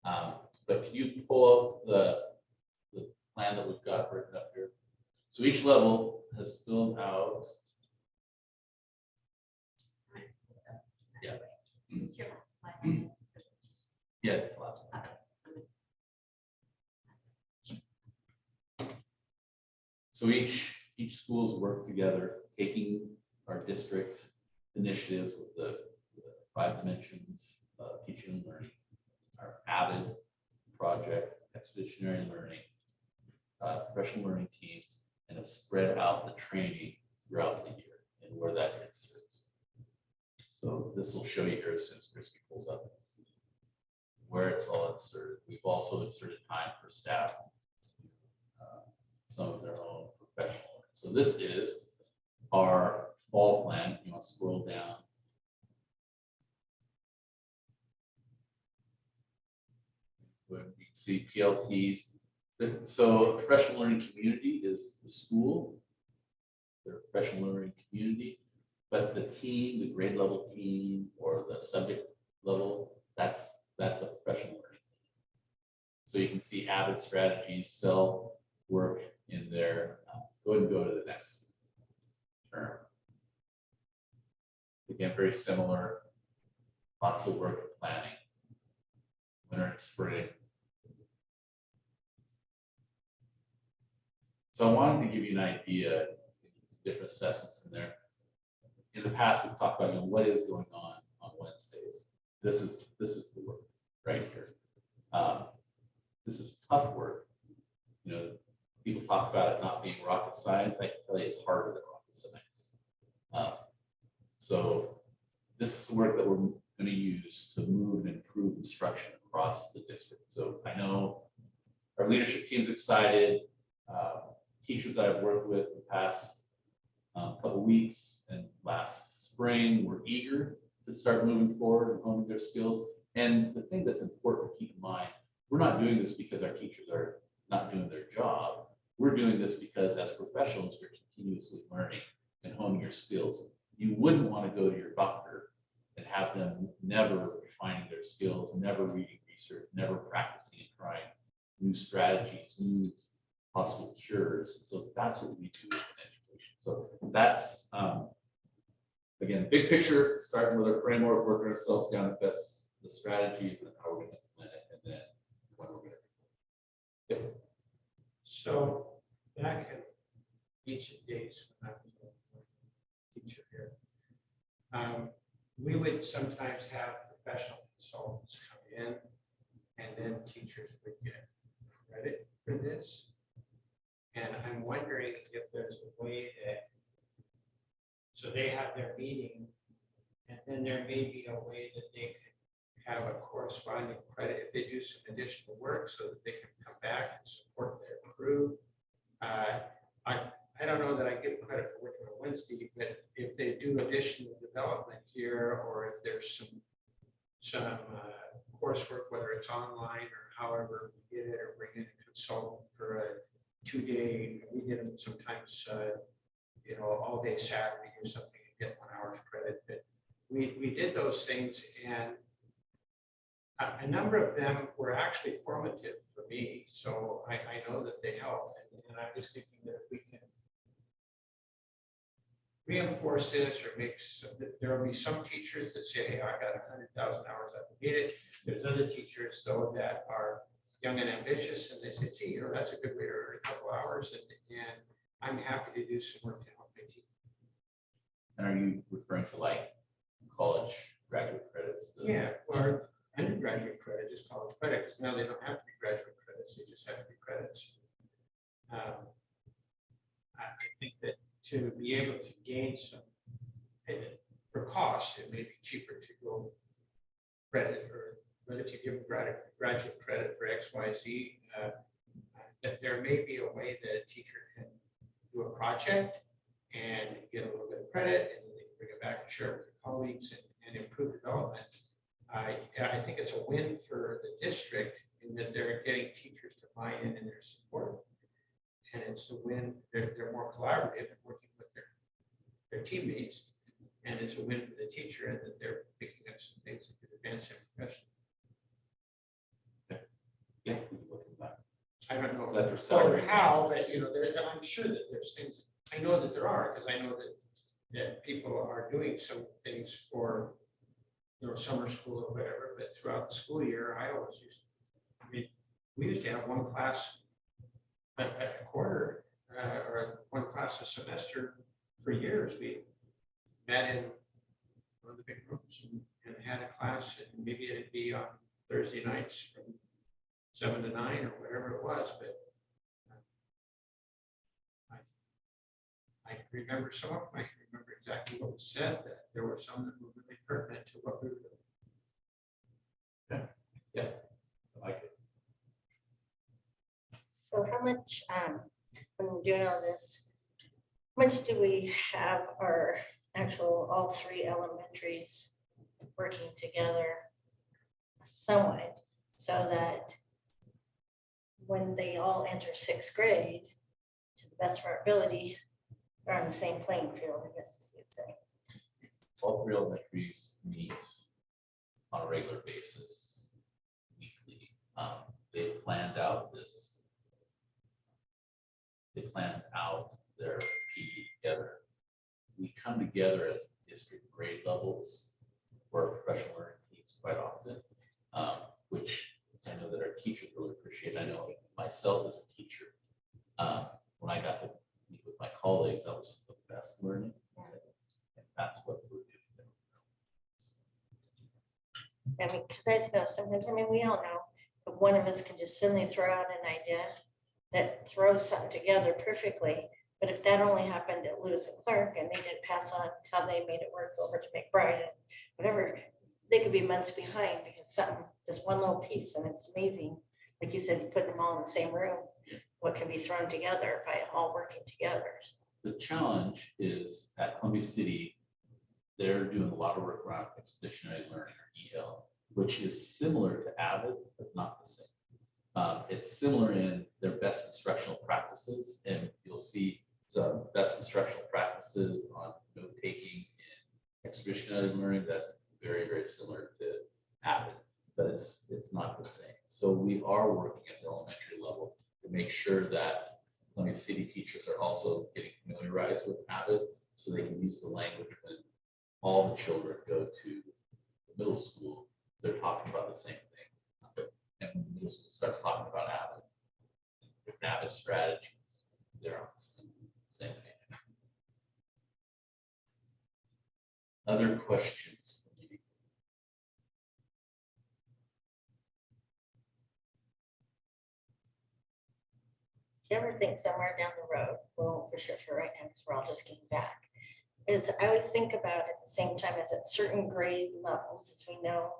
But can you pull up the plan that we've got written up here? So each level has filled out. Yeah. It's your last slide. Yeah, it's the last one. So each schools work together, taking our district initiatives with the 5 dimensions of teaching and learning, our AVID project, expeditionary learning, professional learning teams, and have spread out the training throughout the year and where that inserts. So this will show you here as soon as Christie pulls up where it's all inserted. We've also inserted time for staff, some of their own professional. So this is our fall plan. If you want to scroll down. Where you can see PLTs. So professional learning community is the school, their professional learning community, but the team, the grade level team or the subject level, that's a professional learning. So you can see Avid strategies, cell work in there. Go ahead and go to the next term. Again, very similar, lots of work and planning, winter and spring. So I wanted to give you an idea, different assessments in there. In the past, we've talked about, what is going on Wednesdays. This is the work right here. This is tough work. People talk about it not being rocket science. I can tell you it's harder than rocket science. So this is the work that we're going to use to move and improve instruction across the district. So I know our leadership team's excited. Teachers that I've worked with the past couple weeks and last spring were eager to start moving forward and honing their skills. And the thing that's important to keep in mind, we're not doing this because our teachers are not doing their job. We're doing this because as professionals, we're continuously learning and honing your skills. You wouldn't want to go to your doctor and have them never refining their skills, never reading research, never practicing and trying new strategies, new possible cures. So that's what we do in education. So that's, again, big picture, starting with our framework, working ourselves down the best, the strategies and how we're going to implement it, and then when we're going to. Yep. So back in ancient days, when I was a teacher here, we would sometimes have professional consultants come in, and then teachers would get credit for this. And I'm wondering if there's a way that, so they have their meeting, and then there may be a way that they can have a corresponding credit if they do some additional work so that they can come back and support their crew. I don't know that I give credit for working on Wednesday, but if they do additional development here, or if there's some coursework, whether it's online or however we get it, or bring in a consultant for a 2-day, we did them sometimes, all day Saturday or something, and get 1 hour's credit. But we did those things, and a number of them were actually formative for me. So I know that they help, and I'm just thinking that if we can reinforce this or there will be some teachers that say, hey, I got 100,000 hours, I can get it. There's other teachers though that are young and ambitious, and they say, gee, that's a good way to earn a couple hours, and I'm happy to do some work to help my team. And are you referring to like college graduate credits? Yeah, or undergraduate credit, just college credit, because now they don't have to be graduate credits, they just have to be credits. I think that to be able to gain some, for cost, it may be cheaper to go credit, but if you give graduate credit for XYZ, that there may be a way that a teacher can do a project and get a little bit of credit, and they can bring it back and share it with their colleagues and improve development. I think it's a win for the district in that they're getting teachers to buy in and their support. And it's a win, they're more collaborative and working with their teammates. And it's a win for the teacher in that they're picking up some things that could advance their profession. Yeah, we can look at that. I don't know Let their salary how, advance. but I'm sure that there's things, I know that there are, because I know that people are doing some things for summer school or whatever, but throughout the school year, we used to have one class a quarter or one class a semester for years. We met in one of the big rooms and had a class, and maybe it'd be on Thursday nights from 7 to 9 or whatever it was, but I can remember some of them. I can remember exactly what was said, that there were some that were really pertinent to what we're doing. Yeah, I like it. So how much, when we're doing all this, how much do we have our actual, all three elementaries working together somewhat so that when they all enter sixth grade, to the best of our ability, they're on the same playing field, I guess you'd say. All three elementaries meet on a regular basis, weekly. They planned out their PD together. We come together as district grade levels for our professional learning teams quite often, which I know that our teachers really appreciate. I know myself as a teacher, when I got to meet with my colleagues, I was the best learning. And that's what we're doing. I mean, because I just know sometimes, I mean, we all know, but one of us can just suddenly throw out an idea that throws something together perfectly. But if that only happened at Lewis and Clark and they didn't pass on how they made it work over to McBride and whatever, they could be months behind because something, just one little piece, and it's amazing. Like you said, you put them all in the same room, what can be thrown together by all working together. The challenge is at Columbia City, they're doing a lot of work around expeditionary learning or EL, which is similar to AVID, but not the same. It's similar in their best instructional practices, and you'll see some best instructional practices on note-taking and expeditionary learning that's very, very similar to AVID, but it's not the same. So we are working at the elementary level to make sure that Columbia City teachers are also getting familiarized with AVID so they can use the language when all the children go to the middle school, they're talking about the same thing. And when the middle school starts talking about AVID, different AVID strategies, they're on the same page. Other questions? Do you ever think somewhere down the road, well, for sure for right now, because we're all just getting back, is I always think about at the same time as at certain grade levels, as we know,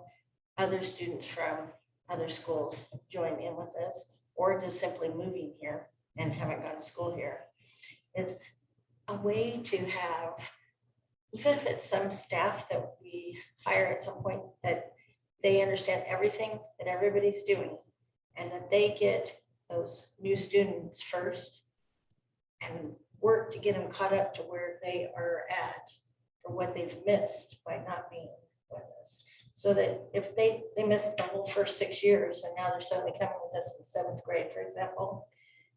other students from other schools join in with us, or just simply moving here and haven't gone to school here, is a way to have, even if it's some staff that we hire at some point, that they understand everything that everybody's doing, and that they get those new students first and work to get them caught up to where they are at for what they've missed by not being with us. So that if they missed the whole first 6 years and now they're suddenly coming with us in seventh grade, for example,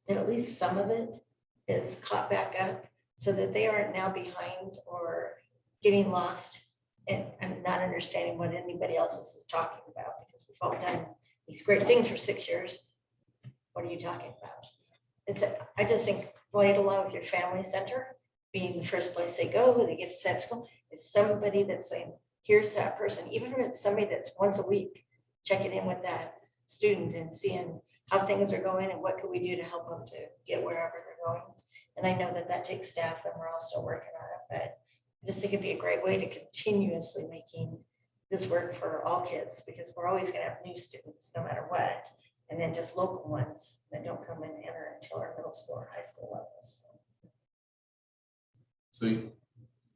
then at least some of it is caught back up so that they aren't now behind or getting lost and not understanding what anybody else is talking about, because we've all done these great things for 6 years. What are you talking about? I just think right along with your family center being the first place they go, they get to set school, it's somebody that's saying, here's that person, even if it's somebody that's once a week, checking in with that student and seeing how things are going and what can we do to help them to get wherever they're going. And I know that that takes staff and we're all still working on it, but I just think it'd be a great way to continuously making this work for all kids, because we're always gonna have new students no matter what. And then just local ones that don't come in and enter until our middle school or high school levels. So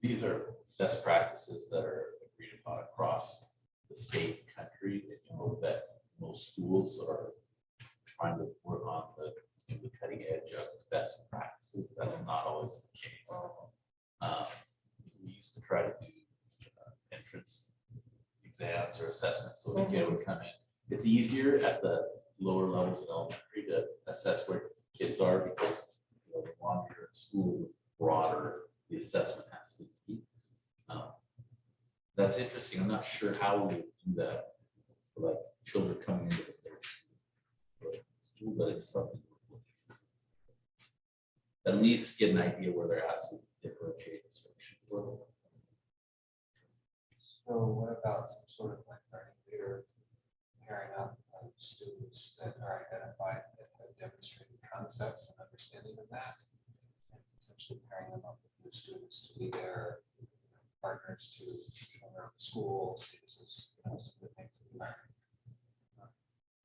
these are best practices that are agreed upon across the state and country. And you know that most schools are trying to work on the cutting edge of best practices. That's not always the case. We used to try to do entrance exams or assessments so the kid would come in. It's easier at the lower levels of elementary to assess where kids are, because the longer you're in school, the broader the assessment has to be. That's interesting. I'm not sure how we would do that for like children coming into the school, but it's something we're looking at. At least get an idea where they're at, so we can differentiate instruction for them. So what about some sort of like learning leader pairing up students that are identified that have demonstrated concepts and understanding of that, and potentially pairing them up with new students to be their partners to show around the school, see this is, you know, some of the things that we learned.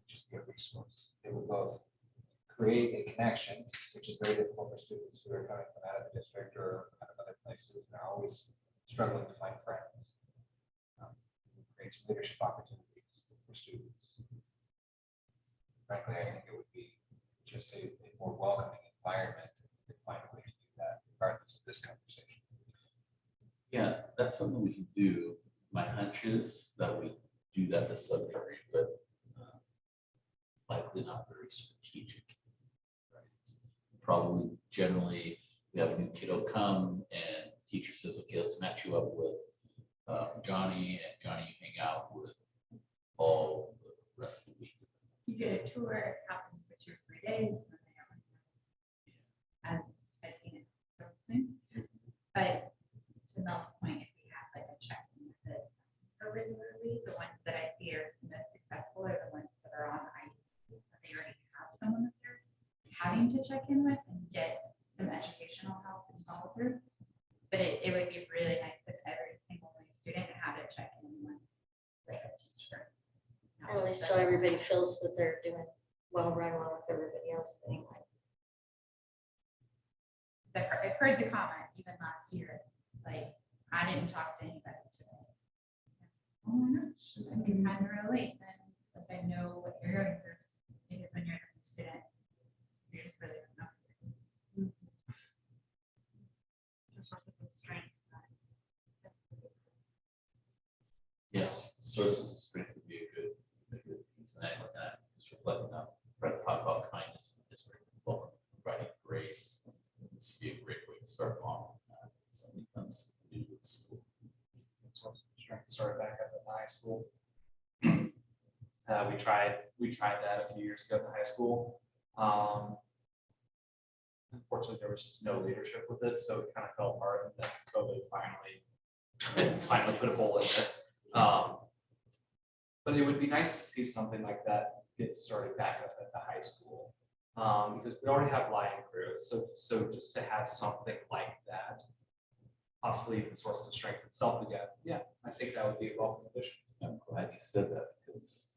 Just be a resource. They would both create a connection, which is very difficult for students who are coming from out of the district or out of other places. They're always struggling to find friends. It creates leadership opportunities for students. Frankly, I think it would be just a more welcoming environment if we could find a way to do that, regardless of this conversation. Yeah, that's something we can do. My hunch is that we do that to some degree, but likely not very strategic. Right? It's probably generally we have a new kiddo come and teacher says, okay, let's match you up with Johnny, and Johnny, you hang out with all the rest of the week. You get a tour, it happens for 2 or 3 days. And then they don't. I've seen it. But to Mel's point, if we have like a check-in with it regularly, the ones that I see are most successful are the ones that are on IEP, that they already have someone that they're having to check in with and get some educational help and follow through. But it would be really nice if every single new student had a check-in with a teacher. Or at least so everybody feels that they're doing well, right along with everybody else anyway. I've heard the comment even last year, like, I didn't talk to anybody today. Oh my gosh, I can kind of relate then, if I know what you're going through, because when you're a student, you're just really don't know. Sources of strength. Yes, sources of strength would be a good piece. And I just reflecting on, Brett talked about kindness in the district, providing grace. This would be a great way to start on something comes to do with school. Source of strength started back at the high school. We tried that a few years ago at the high school. Unfortunately, there was just no leadership with it, so it kind of fell apart, and then COVID finally put a hole in it. But it would be nice to see something like that get started back up at the high school, because we already have line crews. So just to have something like that, possibly even source of strength itself again, yeah, I think that would be a welcome addition. I'm glad you said that because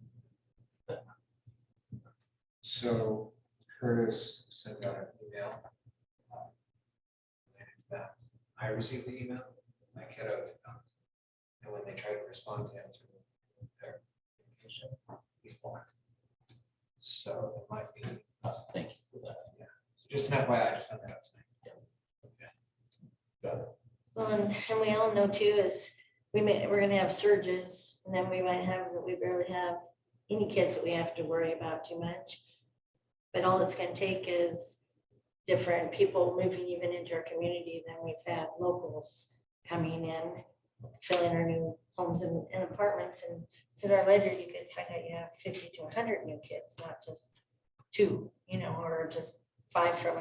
So Curtis sent out an email. And that I received the email, my kiddo did not. And when they tried to respond to answer their communication, he's blocked. So it might be, thank you for that. so just an FYI, I just found that out tonight. Got it. Well, and we all know too is we're gonna have surges, and then we might have that we barely have any kids that we have to worry about too much. But all it's gonna take is different people moving even into our community. Then we've had locals coming in, filling our new homes and apartments, and sooner or later you could find out you have 50 to 100 new kids, not just 2, or just 5 from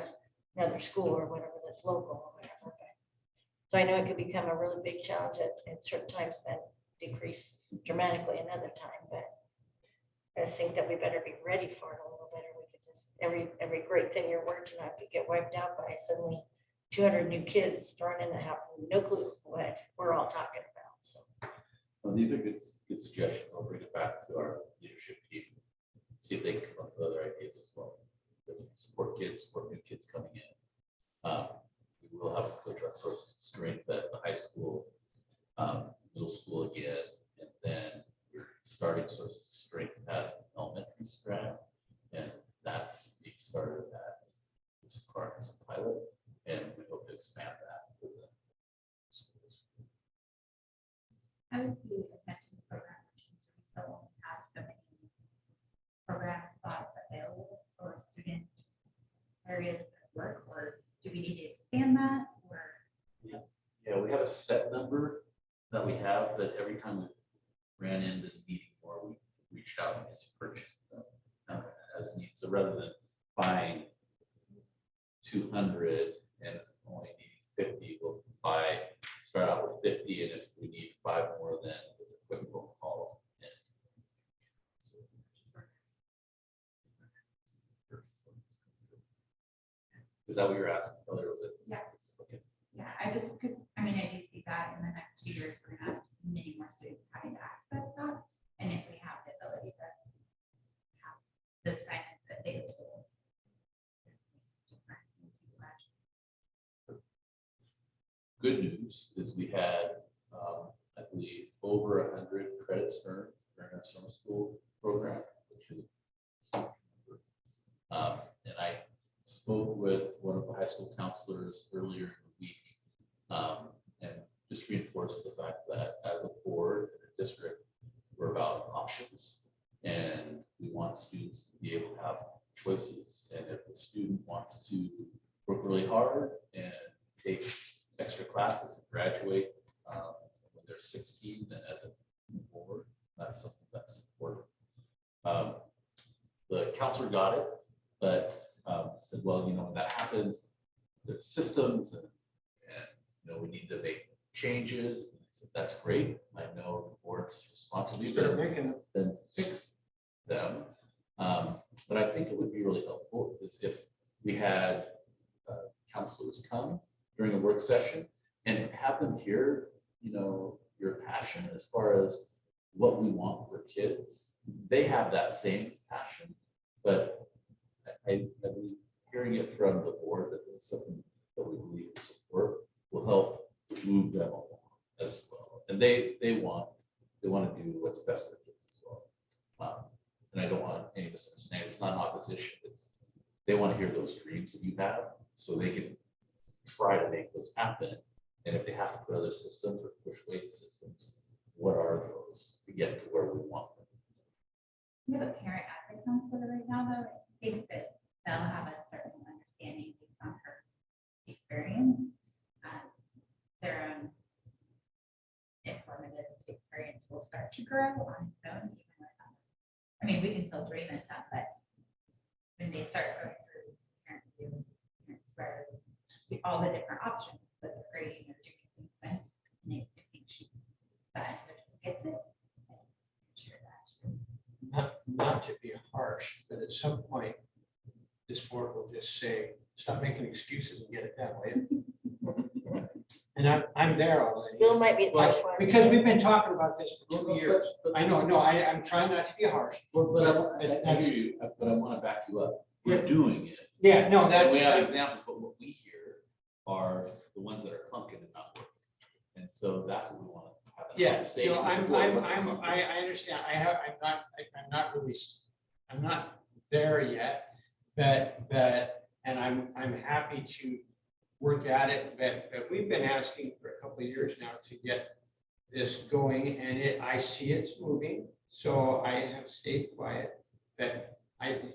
another school or whatever that's local or whatever. So I know it could become a really big challenge at certain times, then decrease dramatically another time, but I just think that we better be ready for it a little better. We could just, every great thing you're working on could get wiped out by suddenly 200 new kids thrown in the house, no clue what we're all talking about, so. Well, these are good suggestions. I'll bring it back to our leadership team. See if they can come up with other ideas as well. Support new kids coming in. We will have a coach on sources of strength at the high school, middle school again, and then we're starting sources of strength as an elementary strand, and that's being started at this part as a pilot, and we hope to expand that with the schools. I would be attention program, which means we still only have so many program spots available for student areas of work, or do we need to expand that, or? Yeah, we have a set number that we have, but every time we ran into needing more, we reached out and just purchased them as needs. So rather than buying 200 and only needing 50, we'll start out with 50, and if we need 5 more, then it's a quick phone call. Is that what you're asking? Oh, there was it. Yeah. Okay. Yeah, I just could, I mean, I do see that in the next few years, we're gonna have many more students having to access that. And if we have the ability to have those signs available. Good news is we had, I believe, over 100 credits earned during our summer school program, which is, and I spoke with one of the high school counselors earlier in the week, and just reinforced the fact that as a board and a district, we're about options, and we want students to be able to have choices. And if the student wants to work really hard and take extra classes and graduate when they're 16, then as a board, that's something that's supported. The counselor got it, but said, well, you know, when that happens, there's systems and we need to make changes. And I said, that's great. I know the board's responsibility Start making then fix them. But I think it would be really helpful is if we had counselors come during a work session and have them hear, your passion as far as what we want for kids. They have that same passion, but I believe hearing it from the board that this is something that we believe in support will help move them along as well. And they want to do what's best for kids as well. And I don't want any misunderstanding. It's not an opposition. They want to hear those dreams that you have so they can try to make those happen. And if they have to put other systems or push away the systems, what are those to get to where we want them? We have a parent at the counselor right now, though. I think that they'll have a certain understanding based on her experience. Their own informative experience will start to grow on its own, even without. I mean, we can still dream and stuff, but when they start going through parent review, parents where all the different options that they're grading or doing things with, and I think that individual gets it. And share that. not to be harsh, but at some point, this board will just say, stop making excuses and get it done, will you? And I'm there already. Bill might be a harsh But one. because we've been talking about this for 2 years. I know, no, I'm trying not to be harsh. But I hear you, but I want to back you up. We're doing it. Yeah, no, And that's. we have examples, but what we hear are the ones that are clunking and not working. And so that's what we want to have. a Yeah, conversation. I understand. I'm not there yet, but, and I'm happy to work at it, but we've been asking for a couple of years now to get this going, and I see it's moving, so I have stayed quiet. But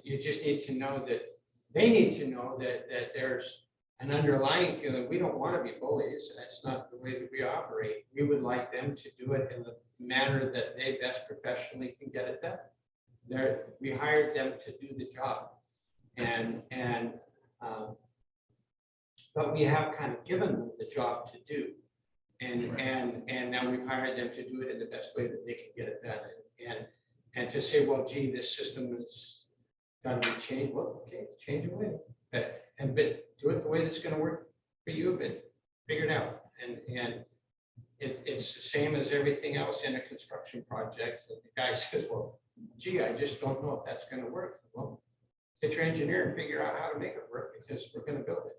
you just need to know that, they need to know that there's an underlying feeling. We don't want to be bullies. That's not the way that we operate. We would like them to do it in the manner that they best professionally can get it done. We hired them to do the job. But we have kind of given them the job to do. And now we've hired them to do it in the best way that they can get it done. And to say, well, gee, this system is got to be changed. Well, okay, change it away. But do it the way that's going to work for you, but figure it out. And it's the same as everything else in a construction project. The guy says, well, gee, I just don't know if that's going to work. Well, get your engineer and figure out how to make it work, because we're going to build it.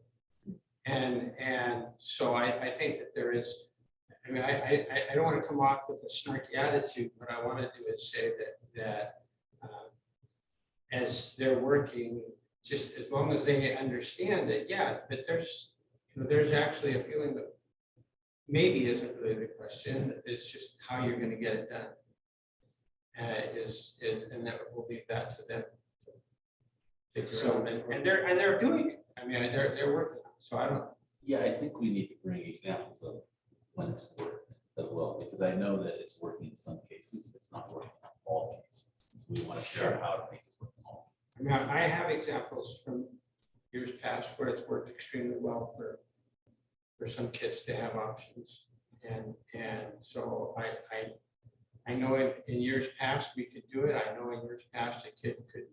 And so I think that there is, I mean, I don't want to come off with a snarky attitude. What I want to do is say that as they're working, just as long as they understand that, yeah, but there's actually a feeling that maybe isn't really the question. It's just how you're going to get it done. And that we'll leave that to them. And they're doing it. I mean, they're working. So I don't. Yeah, I think we need to bring examples of when it's worked as well, because I know that it's working in some cases, it's not working in all cases. So we want to share how to make it work in all cases. I mean, I have examples from years past where it's worked extremely well for some kids to have options. And so I know in years past we could do it. I know in years past a kid could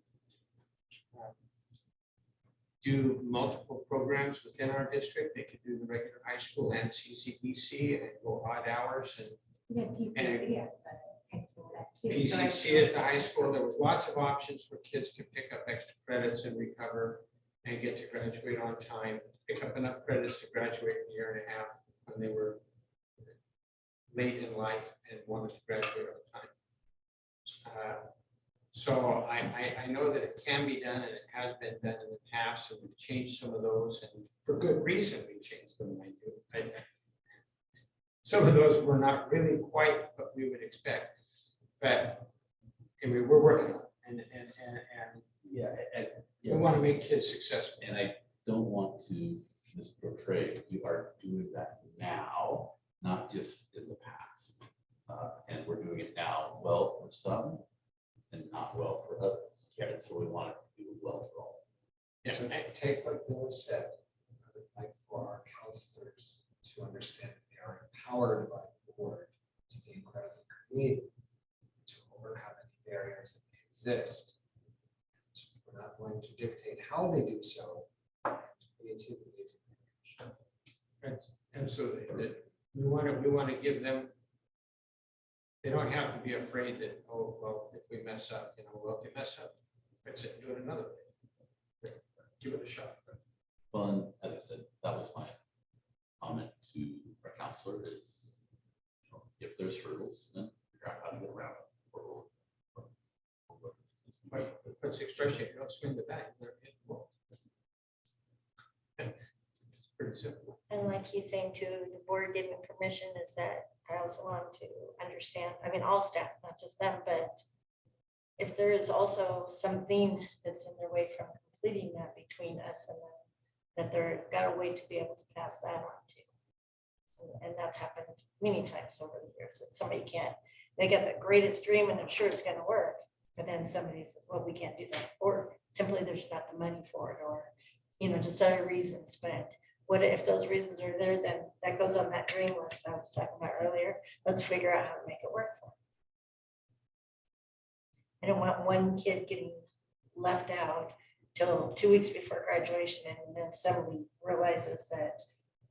do multiple programs times within our district. They could do the regular high school and CCBC and go odd hours and We have PCC at the high school that too. So I- PCC at the high school. There was lots of options where kids could pick up extra credits and recover and get to graduate on time, pick up enough credits to graduate in a year and a half when they were late in life and wanted to graduate on time. So I know that it can be done and it has been done in the past, and we've changed some of those, and for good reason we changed them. Some of those were not really quite what we would expect, but anyway, we're working on it, and Yeah, we want to make kids successful. and I don't want to misportray, you are doing that now, not just in the past. And we're doing it now well for some and not well for others. And so we want to do it well for all. Yeah, So take what Bill has said, I would like for our counselors to understand that they are empowered by the board to be incredibly creative, to overcome any barriers that may exist. We're not going to dictate how they do so. Creativity is encouraged. absolutely. That we want to give them, they don't have to be afraid that, oh, well, if we mess up, well, if we mess up, fix it, do it another way. Give it a shot. Well, and as I said, that was my comment to our counselor is, if there's hurdles, then figure out how to get around it. Right, what's the expression? You don't swing the bat, they're hit the ball. It's pretty simple. And like he's saying too, the board giving permission is that I also want to understand, I mean, all staff, not just them, but if there is also something that's in their way from completing that between us and them, that they're got a way to be able to pass that on to. And that's happened many times over the years, that somebody can't, they get the greatest dream and they're sure it's gonna work, but then somebody says, well, we can't do that, or simply there's not the money for it, or, just other reasons, but what if those reasons are there, then that goes on that dream list I was talking about earlier. Let's figure out how to make it work for them. I don't want one kid getting left out till 2 weeks before graduation, and then somebody realizes that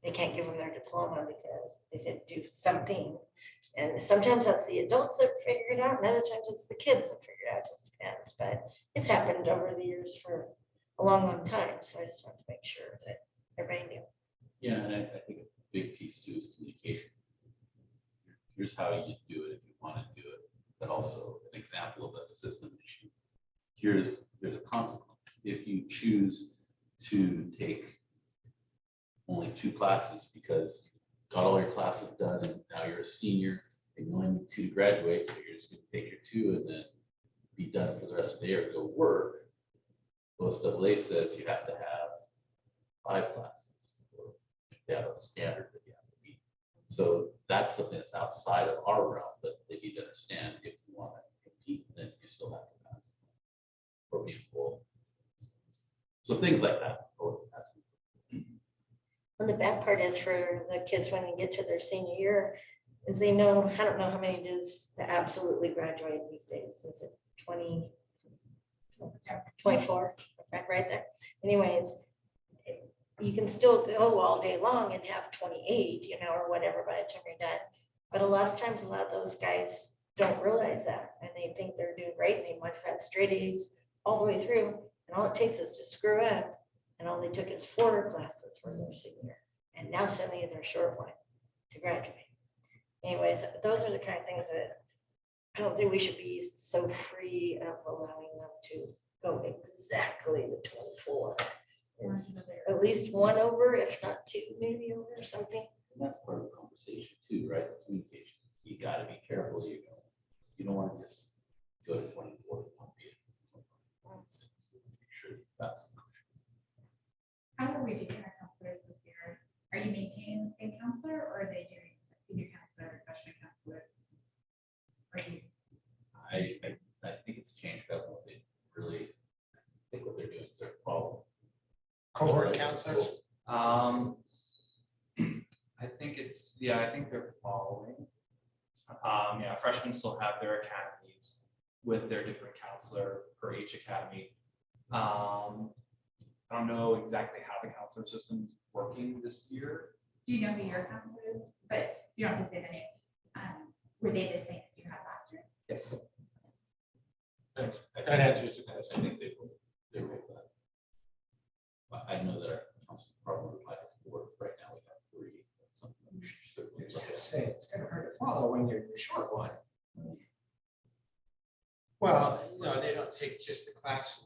they can't give them their diploma because they didn't do something. And sometimes that's the adults that figure it out, and other times it's the kids that figure it out, it just depends. But it's happened over the years for a long, long time, so I just want to make sure that everybody knew. Yeah, and I think a big piece too is communication. Here's how you do it if you want to do it, but also an example of a system issue. There's a consequence. If you choose to take only 2 classes because you got all your classes done and now you're a senior and you only need 2 to graduate, so you're just going to take your 2 and then be done for the rest of the day or go work. OSAA says you have to have 5 classes, or they have a standard that you have to meet. So that's something that's outside of our realm, but they need to understand if you want to compete, then you still have to pass or be involved. So things like that. And the bad part is for the kids when they get to their senior year, is they know, I don't know how many does to absolutely graduate these days. Is it 20, 24, right there? Anyways, you can still go all day long and have 28, or whatever by the time you're done. But a lot of times, a lot of those guys don't realize that, and they think they're doing great. And they might have had straight A's all the way through, and all it takes is to screw up. And all they took is 4 classes for their senior, and now suddenly they're short one to graduate. Anyways, those are the kind of things that I don't think we should be so free of allowing them to go exactly the 24. It's at least 1 over, if not 2, maybe over or something. And that's part of the conversation too, right? Communication. You got to be careful. You don't want to just go to 24 to 1 B. Make sure that's. How are we doing our counselors this year? Are you maintaining the same counselor, or are they doing a senior counselor, freshman counselor? Are you? I think it's changed up what they really think what they're doing is they're following. Cohort counselors? I think I think they're following. Freshmen still have their academies with their different counselor for each academy. I don't know exactly how the counselor system's working this year. Do you know who your counselor is? But you don't have to say the name. Were they the same as you had last year? Yes. That answers the question. I think they were that. But I know that our council probably applied for 4. Right now we have 3. That's something we should certainly. I was gonna say, it's kind of hard to follow when you're short one. Well, no, they don't take just the class,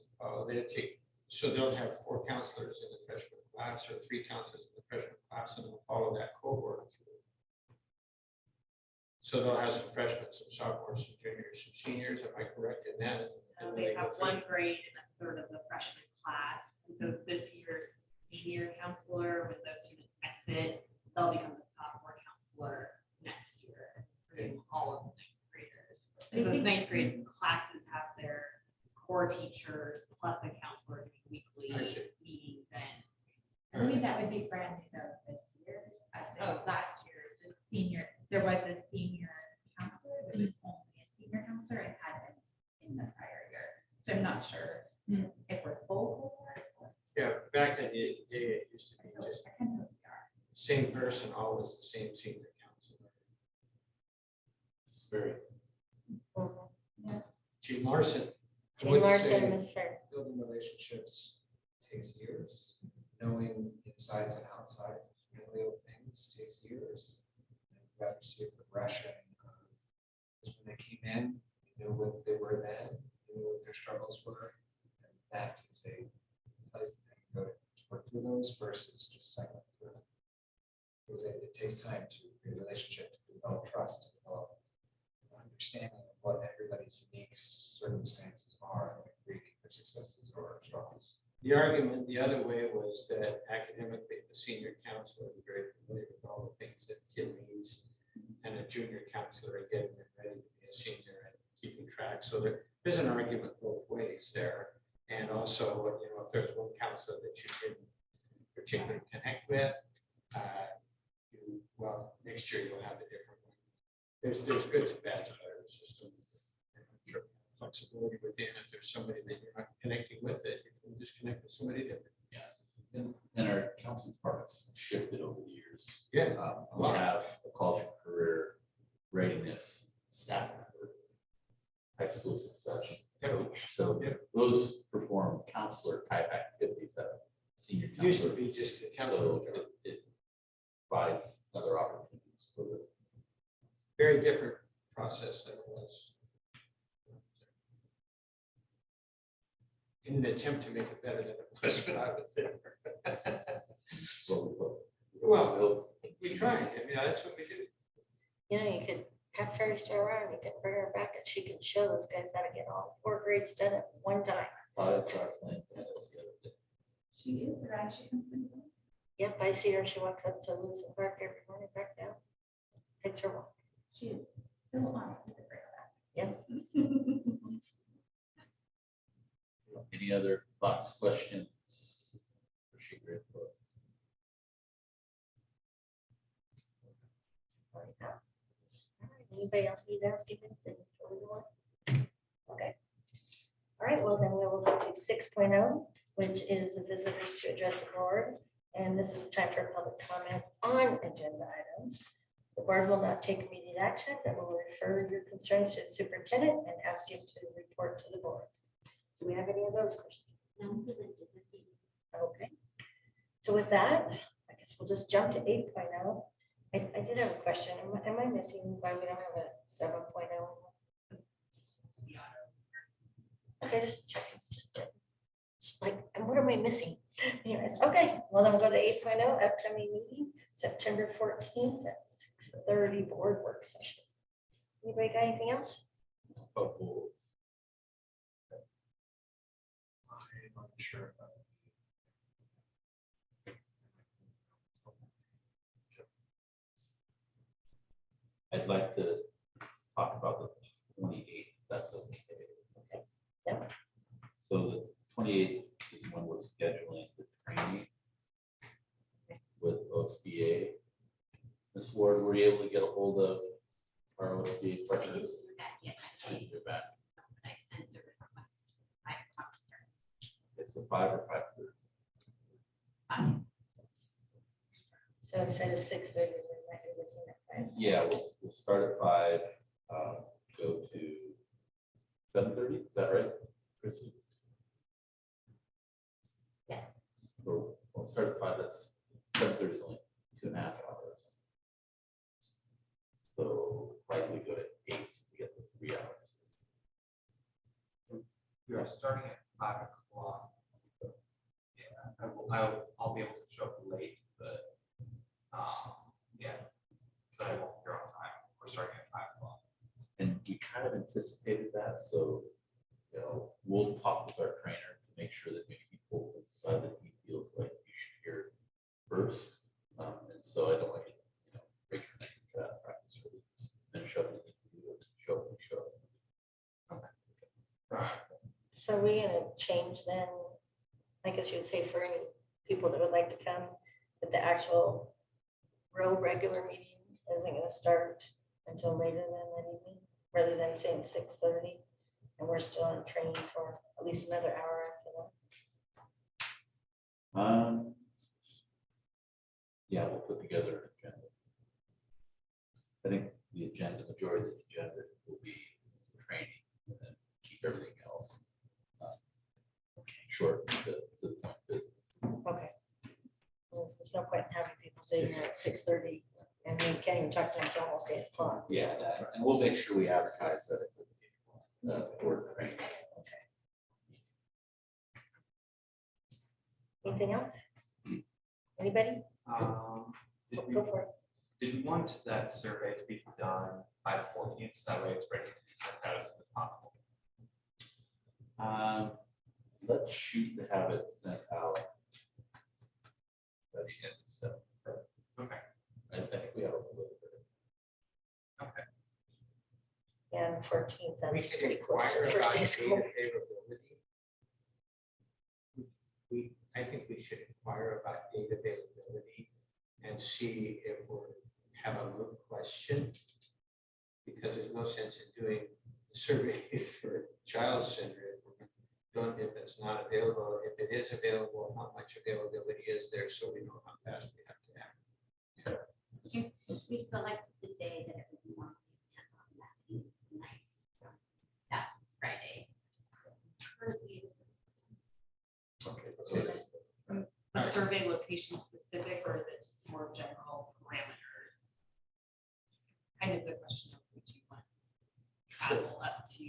they take, so they'll have 4 counselors in the freshman class or 3 counselors in the freshman class and they'll follow that cohort through. So they'll have some freshmen, some sophomores, some juniors, some seniors, am I correct in that? And then They go have through. 1 grade and a third of the freshman class. And so this year's senior counselor, when those students exit, they'll become the sophomore counselor next year, for all of the 9th graders. So those 9th grade classes have their core teachers plus a counselor doing weekly I see. meetings then. I believe that would be brand new though this year. I think last year, the senior, there was a senior counselor, but it was only a senior counselor. It had been in the prior year. So I'm not sure if we're full cohort or. Yeah, back in the day, it used to be just I kind of know we are. same person, always the same senior counselor. It's very. Gene Larson. I Jane would Larson, say- Ms. Fair. Building relationships takes years. Knowing insides and outsides of familial things takes years. And you have to see a progression. Because when they came in, you knew what they were then, you knew what their struggles were. And that is a place that they can go to work through those versus just cycling through it. Because it takes time to build a relationship, to develop trust, to develop understanding of what everybody's unique circumstances are, like reading their successes or struggles. The argument the other way was that academically, the senior counselor is very familiar with all the things that kid needs. And a junior counselor getting them ready to be a senior and keeping track. So there's an argument both ways there. And also, you know, if there's one counselor that you didn't particularly connect with, well, next year you'll have a different one. There's goods and bads about our system. And I'm sure flexibility within, if there's somebody that you're not connecting with, it, you can just connect with somebody different. And our counseling departments shifted over the years. Yeah. We have a college and career readiness staff member, high school success coach. So Yep. those perform counselor type activities that senior Used to counselor. be just a counselor. So it provides other opportunities for the. Very different process than it was. In an attempt to make it better than it was, but I would say. Well, we try, I mean, that's what we do. You know, you could have Terry stay around, you could bring her back and she could show those guys how to get all 4 grades done at one time. That's our plan. That's the other thing. She is, right? She comes in. Yep, I see her, she walks up to Lewis Park every morning back down. Takes her walk. She is still on to the break that. Yep. Any other thoughts, questions? For she great book. All right, anybody else need to ask anything? Okay. All right, well, then we will go to 6.0, which is the visitors to address the board. And this is time for public comment on agenda items. The board will not take immediate action, but will refer your concerns to the superintendent and ask him to report to the board. Do we have any of those questions? None presented this evening. Okay. So with that, I guess we'll just jump to 8.0. I did have a question. Am I missing why we don't have a 7.0? Okay, just check. Like, and what am I missing? Anyways, okay, well, then we'll go to 8.0, upcoming meeting, September 14th at 6:30 board work session. Anybody got anything else? Couple. I'm not sure. I'd like to talk about the 28th, that's okay. Yep. So the 28th is when we're scheduling the training with OSBA. Ms. Ward, were you able to get a hold of our OSBA I didn't questions? do that yet. You're back. But I sent the request. I talked to her. It's a 5 or 5:30. So instead of 6:30, we might be looking at 5. Yeah, we'll start at 5, go to 7:30, is that right, Chrissy? Yes. Or we'll start at 5, that's 7:30 is only 2.5 hours. So likely go to 8 to get the 3 hours. We are starting at 5 o'clock. Yeah, I'll be able to show up late, but, yeah. So I won't be here on time. We're starting at 5 o'clock. And we kind of anticipated that, so, we'll talk with our trainer to make sure that maybe he pulls things aside that he feels like you should hear first. And so I don't want you to, break your neck and try to practice for these, then show up and show up. So are we gonna change then, I guess you would say for any people that would like to come, that the actual real regular meeting isn't gonna start until later than that evening, rather than saying 6:30, and we're still on training for at least another hour after that? Yeah, we'll put together an agenda. I think the majority of the agenda will be training and then keep everything else short to the point of business. Okay. Well, there's no point in having people sitting there at 6:30, and we can't even talk to them until almost 8 o'clock. Yeah, and we'll make sure we advertise that it's for training. Anything else? Anybody? Did we, Go for it. did we want that survey to be done by the 14th? So that way it's ready to be sent out as soon as possible. Let's shoot to have it sent out by the end of September. Okay. I think we have a little bit. And 14th, We that's can pretty close to inquire the first about day of date school. availability. I think we should inquire about date availability and see if we have a moot question. Because there's no sense in doing a survey for child center if it's not available. If it is available, how much availability is there, so we know how fast we have to act. We selected the day that it would be more on that night, so that Friday. So currently, Okay. So it's- The survey location specific, or is it just more general parameters? Kind of the question of would you want to travel up to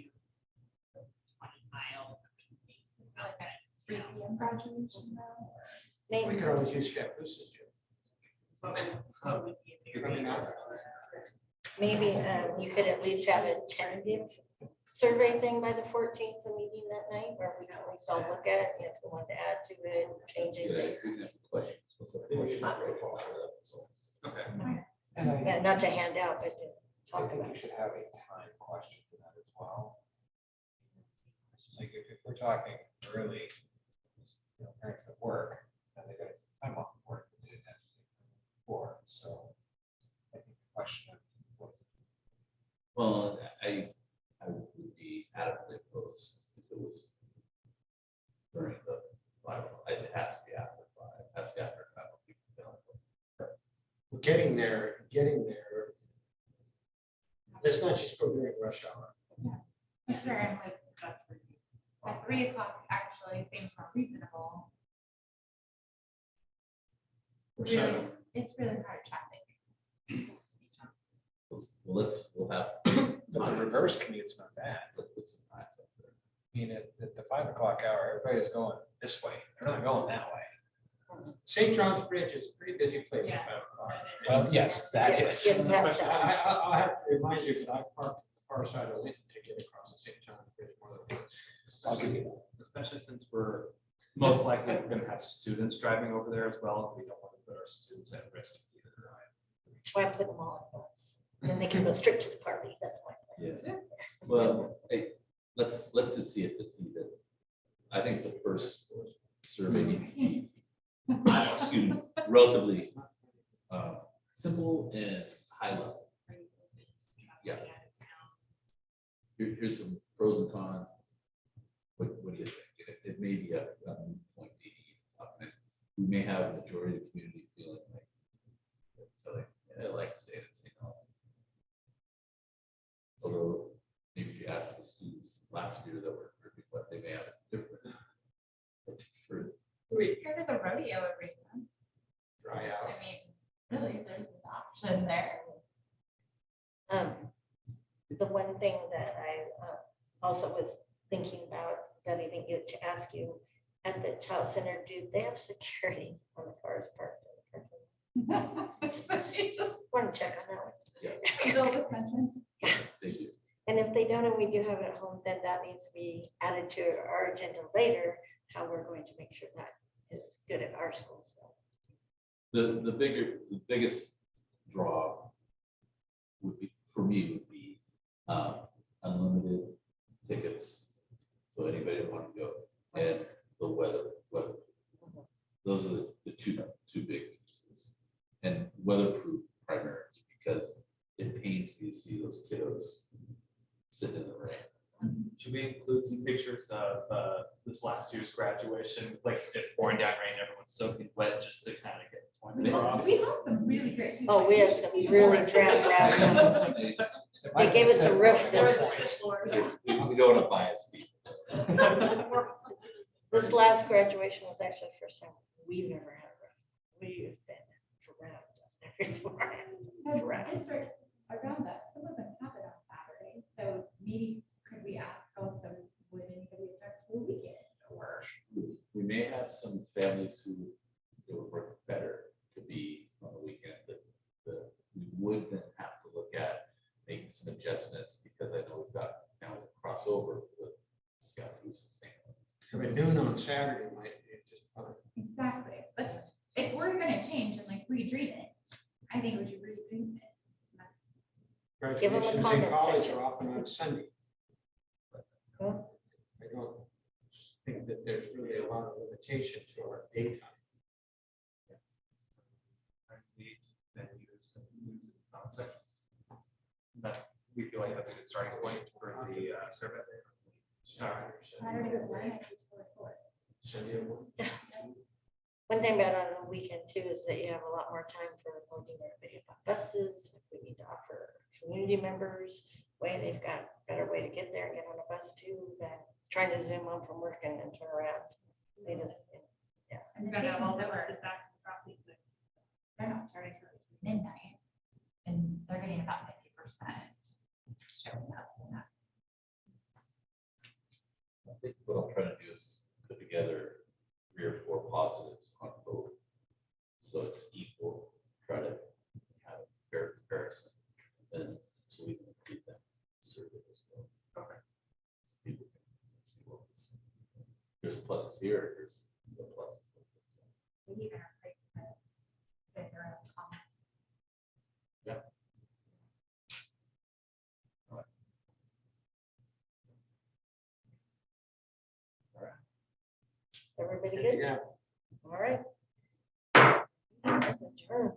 20 miles? like at 3 p.m. graduation now. We Maybe, could always use Scappoose, Jim. What would be a You're very- coming out? maybe you could at least have a tentative survey thing by the 14th, the meeting that night, where we can at least all look at it, and if we want to add to it, change Yeah, anything. we can have questions. What's the question? Okay. And I Yeah, not to hand out, but to talk think about. you should have a time question for that as well. Like if we're talking early, parents that work, and they're gonna time off work, they didn't have to take before, so. I think the question of what Well, I would be adamantly opposed if it was during the 5. It has to be after 5. It has to be after 5. Getting there. Let's not just go during rush hour. That's where I'm like, that's for you. At 3 o'clock, actually, seems more reasonable. Or Really, 7. it's really hard traffic. We'll have. But the reverse commute's not bad. Let's put some times up there. I mean, at the 5 o'clock hour, everybody's going this way. They're not going that way. St. John's Bridge is a pretty busy place Yeah. at 5 o'clock. Well, yes, that Yeah, is. yeah, that's- Especially, I'll have to remind you that I parked on the far side of Lincoln to get across the St. John's Bridge more than once. I'll give you that. Especially since we're most likely going to have students driving over there as well. We don't want to put our students at risk either. That's why I put them all at once. Then they can go straight to the party, that's why. Yeah. Well, hey, let's just see if it's even. I think the first survey needs to be, excuse me, relatively simple and high level. Yeah. Here's some pros and cons. What do you think? It may be a point maybe. we may have a majority of the community feeling like, I like staying at St. Helens. Although, maybe if you ask the students last year that were, what they may have a different. We go to the rodeo every month. Dry I out. mean, really, there's an option there. The one thing that I also was thinking about that I didn't get to ask you, at the child center, do they have security on the cars parked in the parking lot? Just want to check on that one. Bill was mentioned. Thank you. And if they don't, and we do have it at home, then that needs to be added to our agenda later, how we're going to make sure that is good at our school. So The biggest draw would be, for me, would be unlimited tickets. So anybody that want to go, and the weather. Those are the two big pieces. And weatherproof primarily, because it pains me to see those kiddos sitting in the rain. Should we include some pictures of this last year's graduation, like it pouring down rain, everyone's soaking wet, just to kind of get the point across? We have some really great. oh, we have some really drab rounds. They gave us a roof There this, was a fish lord. We don't want to bias people. this last graduation was actually the first time we've never had a roof. We've been drowned before. No, Drowned. districts around us, some of them have it on Saturday, so maybe could we ask also, would anybody object to a weekend or? We may have some families who it would work better to be on the weekend, but we would then have to look at making some adjustments, because I know we've got now a crossover with Scout Goose and St. Helens. I mean, noon on Saturday might be just fine. Exactly, but if we're gonna change and like redream it, I think we should redream it. Give 'em a Graduations in comment college section. are often on Sunday. Huh? I don't think that there's really a lot of limitation to our daytime. That, we feel like that's a good starting point for the survey. Saturday morning, I just go for it. Sunday at one. One thing about on the weekend too is that you have a lot more time for loading everybody about buses. If we need to offer community members, way they've got a better way to get there and get on a bus too, than trying to zoom home from work and then turn around. They just, And We're the gonna have all the tickets are, buses back properly. they're not starting till midnight, and they're getting about 50% showing up. in that. I think what I'm trying to do is put together 3 or 4 positives on both, so it's equal. Try to have a fair comparison, and so we can include that survey as well. Okay. So people can see what was, there's pluses here, there's the pluses. We even replace the, their own comment. everybody good? Yeah. All right. That's adjourned.